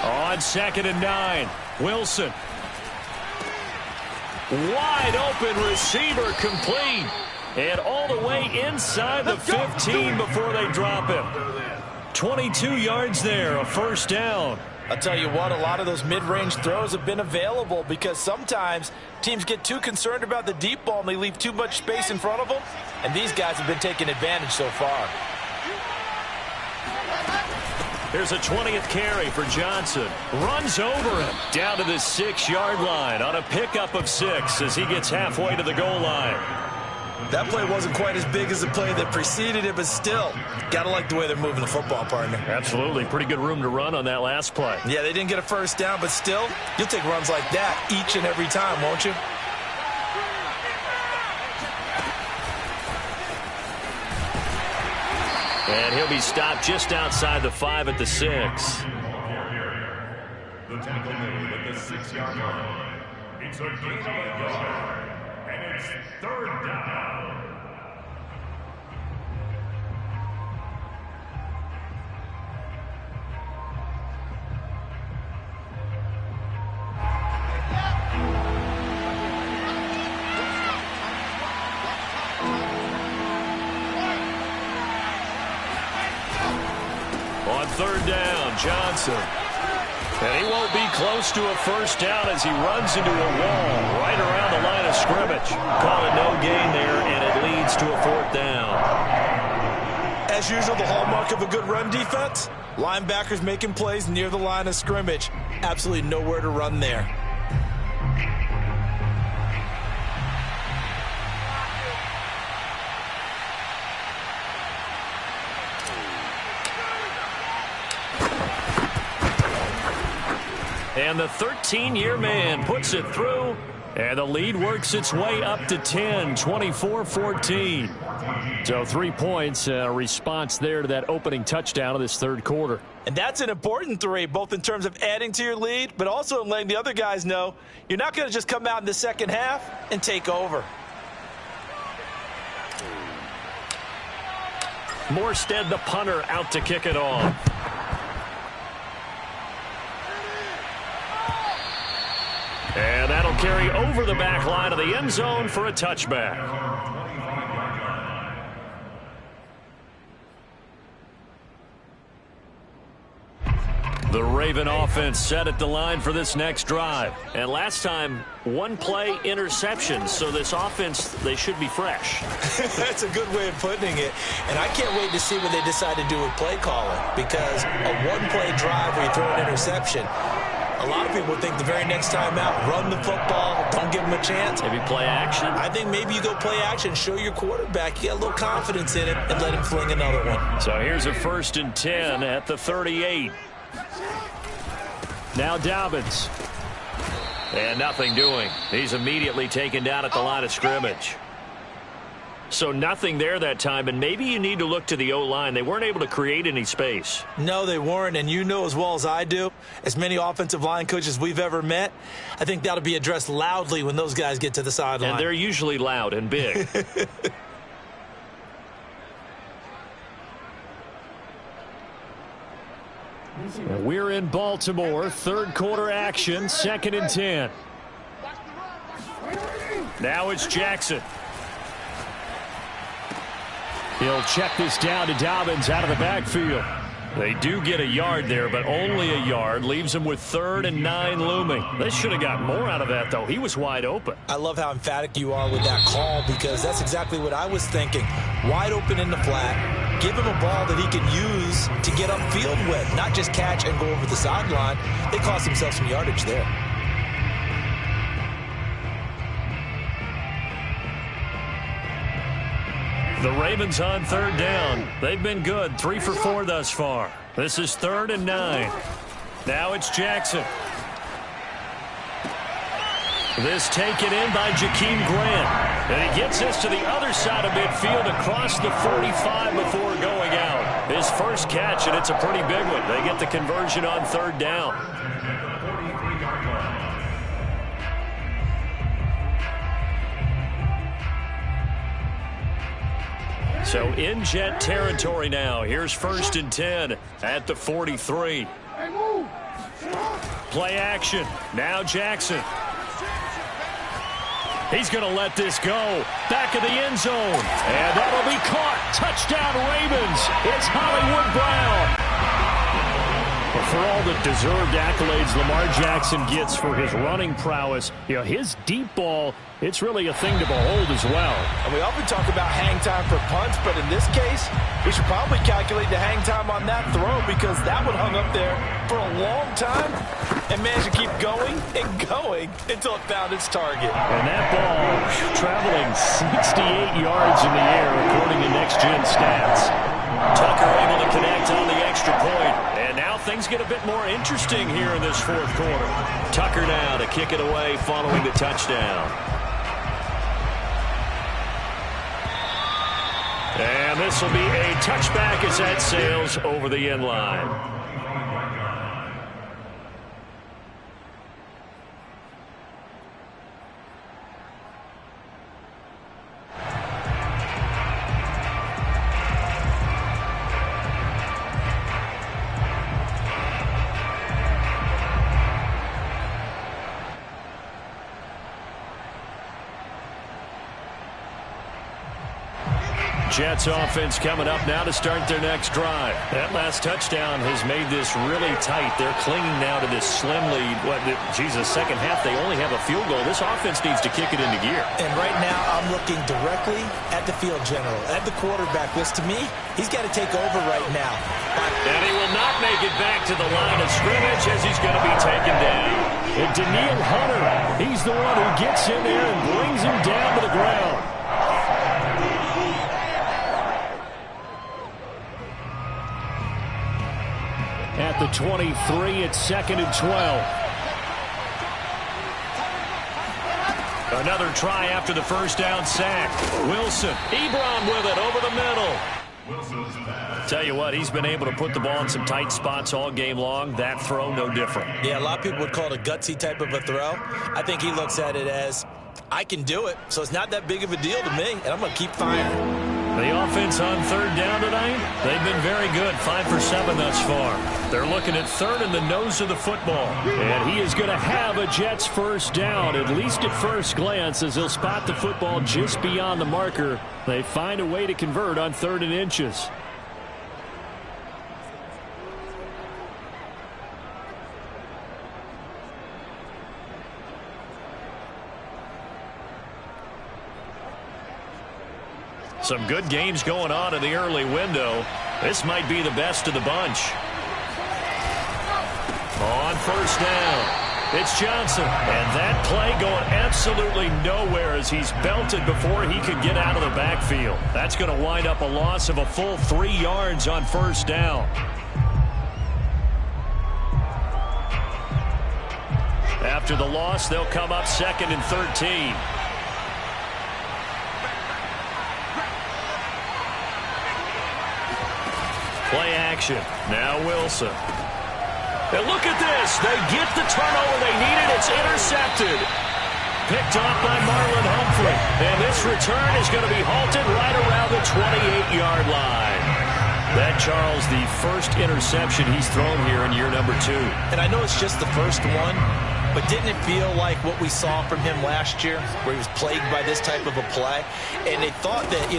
Speaker 5: On 2nd and 9, Wilson.
Speaker 1: Wide open receiver complete. And all the way inside the 15 before they drop him. 22 yards there, a first down.
Speaker 2: I'll tell you what, a lot of those mid-range throws have been available because sometimes teams get too concerned about the deep ball and they leave too much space in front of them. And these guys have been taking advantage so far.
Speaker 1: Here's a 20th carry for Johnson. Runs over him down to the 6-yard line on a pickup of 6 as he gets halfway to the goal line.
Speaker 2: That play wasn't quite as big as the play that preceded it, but still, got to like the way they're moving the football, partner.
Speaker 1: Absolutely. Pretty good room to run on that last play.
Speaker 2: Yeah, they didn't get a first down, but still, you'll take runs like that each and every time, won't you?
Speaker 1: And he'll be stopped just outside the 5 at the 6.
Speaker 3: The tackle made at the 6-yard line. It's a gain of a yard, and it's third down.
Speaker 1: On third down, Johnson. And he won't be close to a first down as he runs into a wall right around the line of scrimmage. Call it no gain there, and it leads to a fourth down.
Speaker 2: As usual, the hallmark of a good run defense, linebackers making plays near the line of scrimmage. Absolutely nowhere to run there.
Speaker 1: And the 13-year man puts it through, and the lead works its way up to 10, 24-14. So 3 points, a response there to that opening touchdown of this third quarter.
Speaker 2: And that's an important 3, both in terms of adding to your lead, but also in letting the other guys know you're not going to just come out in the second half and take over.
Speaker 1: Morstead, the punter, out to kick it off. And that'll carry over the back line of the end zone for a touchback. The Raven offense set at the line for this next drive. And last time, 1 play interception. So this offense, they should be fresh.
Speaker 2: That's a good way of putting it. And I can't wait to see what they decide to do with play calling. Because a 1-play drive where you throw an interception, a lot of people think the very next time out, run the football, don't give them a chance.
Speaker 1: Maybe play action?
Speaker 2: I think maybe you go play action, show your quarterback you got a little confidence in it, and let him fling another one.
Speaker 1: So here's a 1st and 10 at the 38. Now Dobbins. And nothing doing. He's immediately taken down at the line of scrimmage. So nothing there that time, and maybe you need to look to the O-line. They weren't able to create any space.
Speaker 2: No, they weren't, and you know as well as I do, as many offensive line coaches we've ever met, I think that'll be addressed loudly when those guys get to the sideline.
Speaker 1: And they're usually loud and big. We're in Baltimore, third quarter action, 2nd and 10. Now it's Jackson. He'll check this down to Dobbins out of the backfield. They do get a yard there, but only a yard. Leaves him with 3rd and 9 looming. They should have got more out of that, though. He was wide open.
Speaker 2: I love how emphatic you are with that call because that's exactly what I was thinking. Wide open in the flat. Give him a ball that he can use to get upfield with, not just catch and go over the sideline. They cost themselves some yardage there.
Speaker 1: The Ravens on 3rd down. They've been good, 3 for 4 thus far. This is 3rd and 9. Now it's Jackson. This taken in by Jakeem Grant. And he gets this to the other side of midfield across the 45 before going out. His first catch, and it's a pretty big one. They get the conversion on 3rd down. So in Jet territory now. Here's 1st and 10 at the 43. Play action. Now Jackson. He's going to let this go. Back of the end zone. And that'll be caught. Touchdown Ravens. It's Hollywood Brown. For all the deserved accolades Lamar Jackson gets for his running prowess, his deep ball, it's really a thing to behold as well.
Speaker 2: And we often talk about hang time for punts, but in this case, we should probably calculate the hang time on that throw because that one hung up there for a long time. and managed to keep going and going until it found its target.
Speaker 5: And that ball traveling 68 yards in the air, according to Next Gen Stats.
Speaker 1: Tucker able to connect on the extra point. And now things get a bit more interesting here in this fourth quarter. Tucker now to kick it away following the touchdown. And this will be a touchback as that sails over the end line. Jets offense coming up now to start their next drive. That last touchdown has made this really tight. They're clinging now to this slim lead. Second half, they only have a field goal. This offense needs to kick it into gear.
Speaker 2: And right now, I'm looking directly at the field general, at the quarterback, which to me, he's got to take over right now.
Speaker 1: And he will not make it back to the line of scrimmage as he's going to be taken down.
Speaker 5: And Daniil Hunter, he's the one who gets in there and brings him down to the ground. At the 23, it's 2nd and 12.
Speaker 1: Another try after the first down sack. Wilson, Ebron with it over the middle. Tell you what, he's been able to put the ball in some tight spots all game long. That throw, no different.
Speaker 2: Yeah, a lot of people would call it a gutsy type of a throw. I think he looks at it as, I can do it, so it's not that big of a deal to me, and I'm going to keep firing.
Speaker 1: The offense on third down tonight, they've been very good, 5 for 7 thus far. They're looking at third in the nose of the football.
Speaker 5: And he is going to have a Jets first down, at least at first glance, as he'll spot the football just beyond the marker. They find a way to convert on 3rd and inches.
Speaker 1: Some good games going on in the early window. This might be the best of the bunch. On first down, it's Johnson. And that play going absolutely nowhere as he's belted before he could get out of the backfield. That's going to wind up a loss of a full 3 yards on first down. After the loss, they'll come up 2nd and 13. Play action. Now Wilson. And look at this. They get the turnover they needed. It's intercepted. Picked off by Marlon Humphrey. And this return is going to be halted right around the 28-yard line. That, Charles, the first interception he's thrown here in year number 2.
Speaker 2: And I know it's just the first one, but didn't it feel like what we saw from him last year, where he was plagued by this type of a play? And they thought that,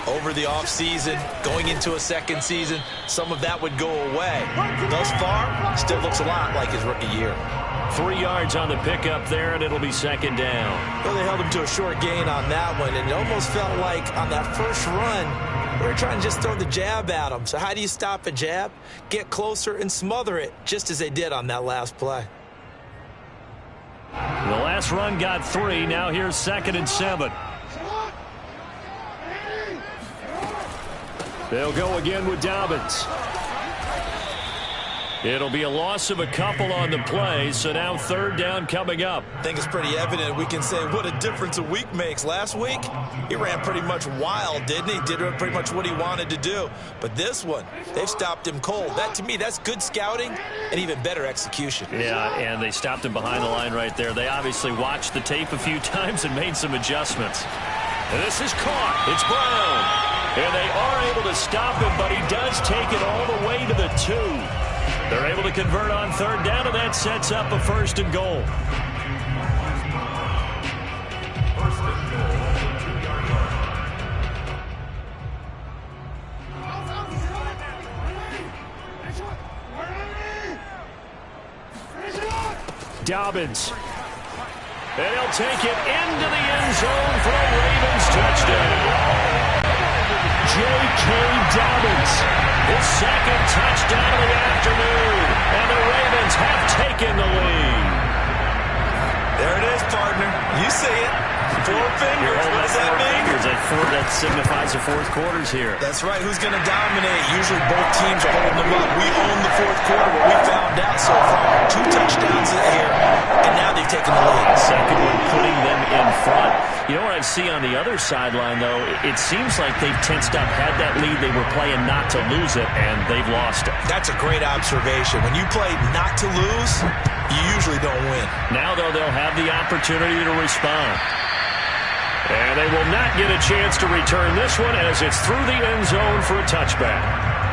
Speaker 2: over the offseason, going into a second season, some of that would go away. Thus far, still looks a lot like his rookie year.
Speaker 1: 3 yards on the pickup there, and it'll be 2nd down.
Speaker 2: Well, they held him to a short gain on that one, and it almost felt like on that first run, they were trying to just throw the jab at him. So how do you stop a jab? Get closer and smother it, just as they did on that last play.
Speaker 1: The last run got 3. Now here's 2nd and 7.
Speaker 5: They'll go again with Dobbins.
Speaker 1: It'll be a loss of a couple on the play, so now 3rd down coming up.
Speaker 2: I think it's pretty evident we can say what a difference a week makes. Last week, he ran pretty much wild, didn't he? Did pretty much what he wanted to do. But this one, they've stopped him cold. That, to me, that's good scouting and even better execution.
Speaker 1: Yeah, and they stopped him behind the line right there. They obviously watched the tape a few times and made some adjustments. And this is caught. It's Brown. And they are able to stop him, but he does take it all the way to the 2. They're able to convert on 3rd down, and that sets up a 1st and goal.
Speaker 5: Dobbins.
Speaker 1: And he'll take it into the end zone for a Ravens touchdown.
Speaker 5: J.K. Dobbins.
Speaker 1: His 2nd touchdown of the afternoon. And the Ravens have taken the lead.
Speaker 2: Four fingers. What does that mean?
Speaker 1: That signifies the fourth quarters here.
Speaker 2: That's right. Who's going to dominate? Usually both teams are holding them up. We own the fourth quarter. What we found out so far, 2 touchdowns here, and now they've taken the lead.
Speaker 1: Second one putting them in front. You know what I see on the other sideline, though? It seems like they've tensed up, had that lead. They were playing not to lose it, and they've lost it.
Speaker 2: That's a great observation. When you play not to lose, you usually don't win.
Speaker 1: Now, though, they'll have the opportunity to respond. And they will not get a chance to return this one as it's through the end zone for a touchback.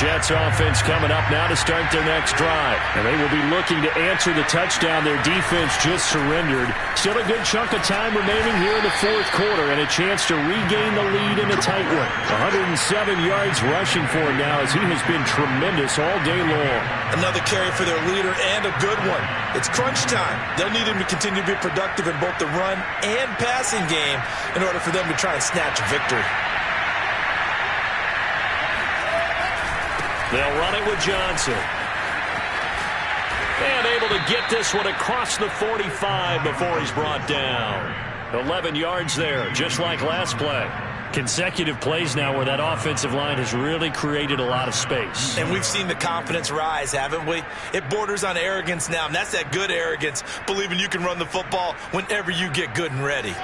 Speaker 1: Jets offense coming up now to start their next drive.
Speaker 5: And they will be looking to answer the touchdown their defense just surrendered. Still a good chunk of time remaining here in the fourth quarter and a chance to regain the lead in a tight one. 107 yards rushing for him now as he has been tremendous all day long.
Speaker 2: Another carry for their leader and a good one. It's crunch time. They'll need him to continue to be productive in both the run and passing game in order for them to try and snatch a victory.
Speaker 1: They'll run it with Johnson. And able to get this one across the 45 before he's brought down. 11 yards there, just like last play. Consecutive plays now where that offensive line has really created a lot of space.
Speaker 2: And we've seen the confidence rise, haven't we? It borders on arrogance now, and that's that good arrogance, believing you can run the football whenever you get good and ready.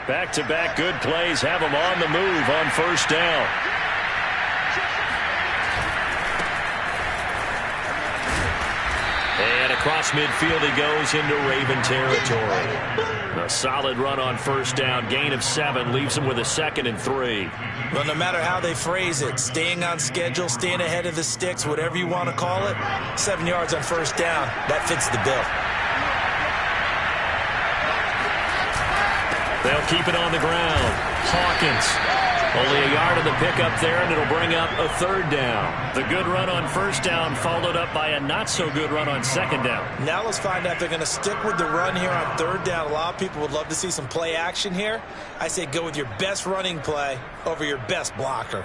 Speaker 1: Back-to-back good plays have them on the move on first down. And across midfield he goes into Raven territory. A solid run on first down. Gain of 7 leaves him with a 2nd and 3.
Speaker 2: Well, no matter how they phrase it, staying on schedule, staying ahead of the sticks, whatever you want to call it, 7 yards on first down, that fits the bill.
Speaker 1: They'll keep it on the ground. Hawkins. Only a yard of the pickup there, and it'll bring up a 3rd down. The good run on first down followed up by a not-so-good run on 2nd down.
Speaker 2: Now let's find out if they're going to stick with the run here on 3rd down. A lot of people would love to see some play action here. I say go with your best running play over your best blocker.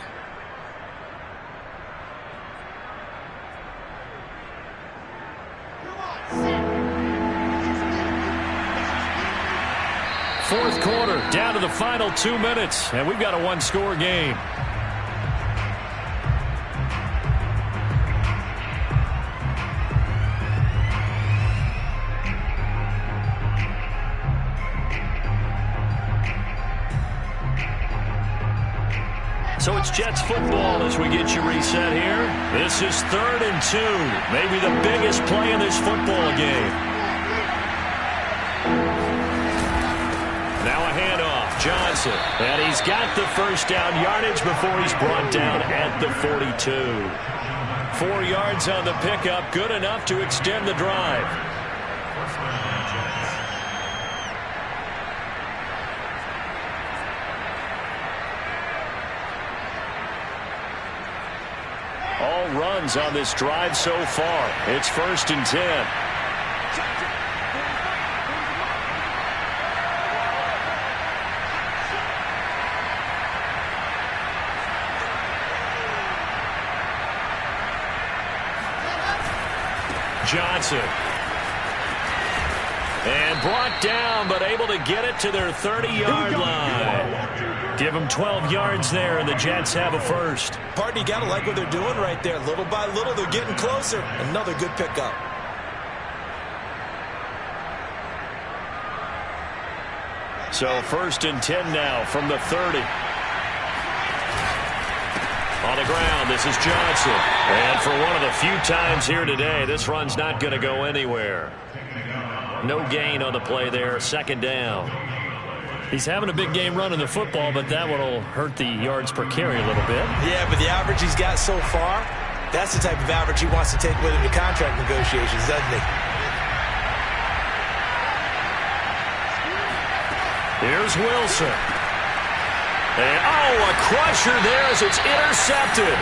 Speaker 1: Fourth quarter, down to the final 2 minutes, and we've got a 1-score game. So it's Jets football as we get you reset here. This is 3rd and 2, maybe the biggest play in this football game. Now a handoff, Johnson, and he's got the first down yardage before he's brought down at the 42. 4 yards on the pickup, good enough to extend the drive. All runs on this drive so far. It's 1st and 10. Johnson. And brought down, but able to get it to their 30-yard line. Give them 12 yards there, and the Jets have a first.
Speaker 2: Pardon, you got to like what they're doing right there. Little by little, they're getting closer. Another good pickup.
Speaker 1: So 1st and 10 now from the 30. On the ground, this is Johnson. And for one of the few times here today, this run's not going to go anywhere. No gain on the play there, 2nd down. He's having a big game running the football, but that one will hurt the yards per carry a little bit.
Speaker 2: Yeah, but the average he's got so far, that's the type of average he wants to take with him to contract negotiations, doesn't he?
Speaker 1: Here's Wilson. And, a crusher there as it's intercepted.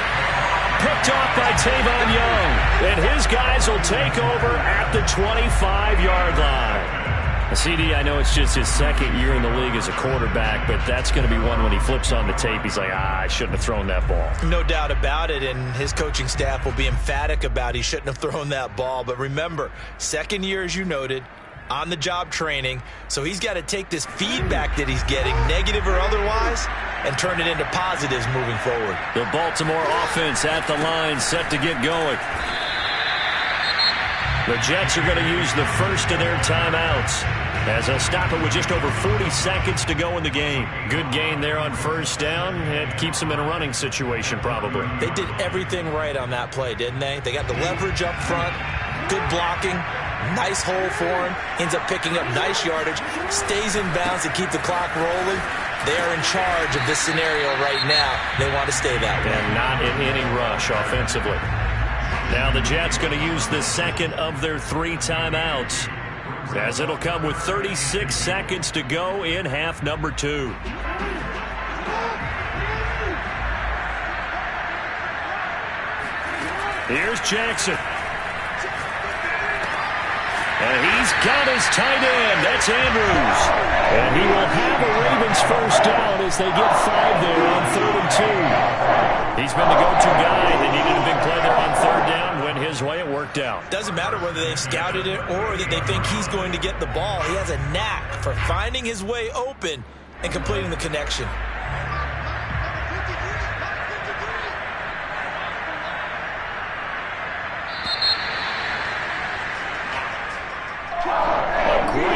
Speaker 1: Picked off by Tavon Young. And his guys will take over at the 25-yard line. CD, I know it's just his second year in the league as a quarterback, but that's going to be one when he flips on the tape. He's like, I shouldn't have thrown that ball.
Speaker 2: No doubt about it, and his coaching staff will be emphatic about he shouldn't have thrown that ball. But remember, second year, as you noted, on-the-job training, so he's got to take this feedback that he's getting, negative or otherwise, and turn it into positives moving forward.
Speaker 1: The Baltimore offense at the line, set to get going. The Jets are going to use the first of their timeouts as they'll stop it with just over 40 seconds to go in the game. Good gain there on first down. It keeps them in a running situation probably.
Speaker 2: They did everything right on that play, didn't they? They got the leverage up front, good blocking, nice hole for him, ends up picking up nice yardage, stays in bounds to keep the clock rolling. They are in charge of this scenario right now. They want to stay that way.
Speaker 1: And not in any rush offensively. Now the Jets going to use the second of their 3 timeouts, as it'll come with 36 seconds to go in half number 2. Here's Jackson. And he's got his tight end. That's Andrews. And he will have a Ravens first down as they get 5 there on 3rd and 2. He's been the go-to guy. They needed a big play there on 3rd down. Went his way. It worked out.
Speaker 2: Doesn't matter whether they've scouted it or that they think he's going to get the ball. He has a knack for finding his way open and completing the connection.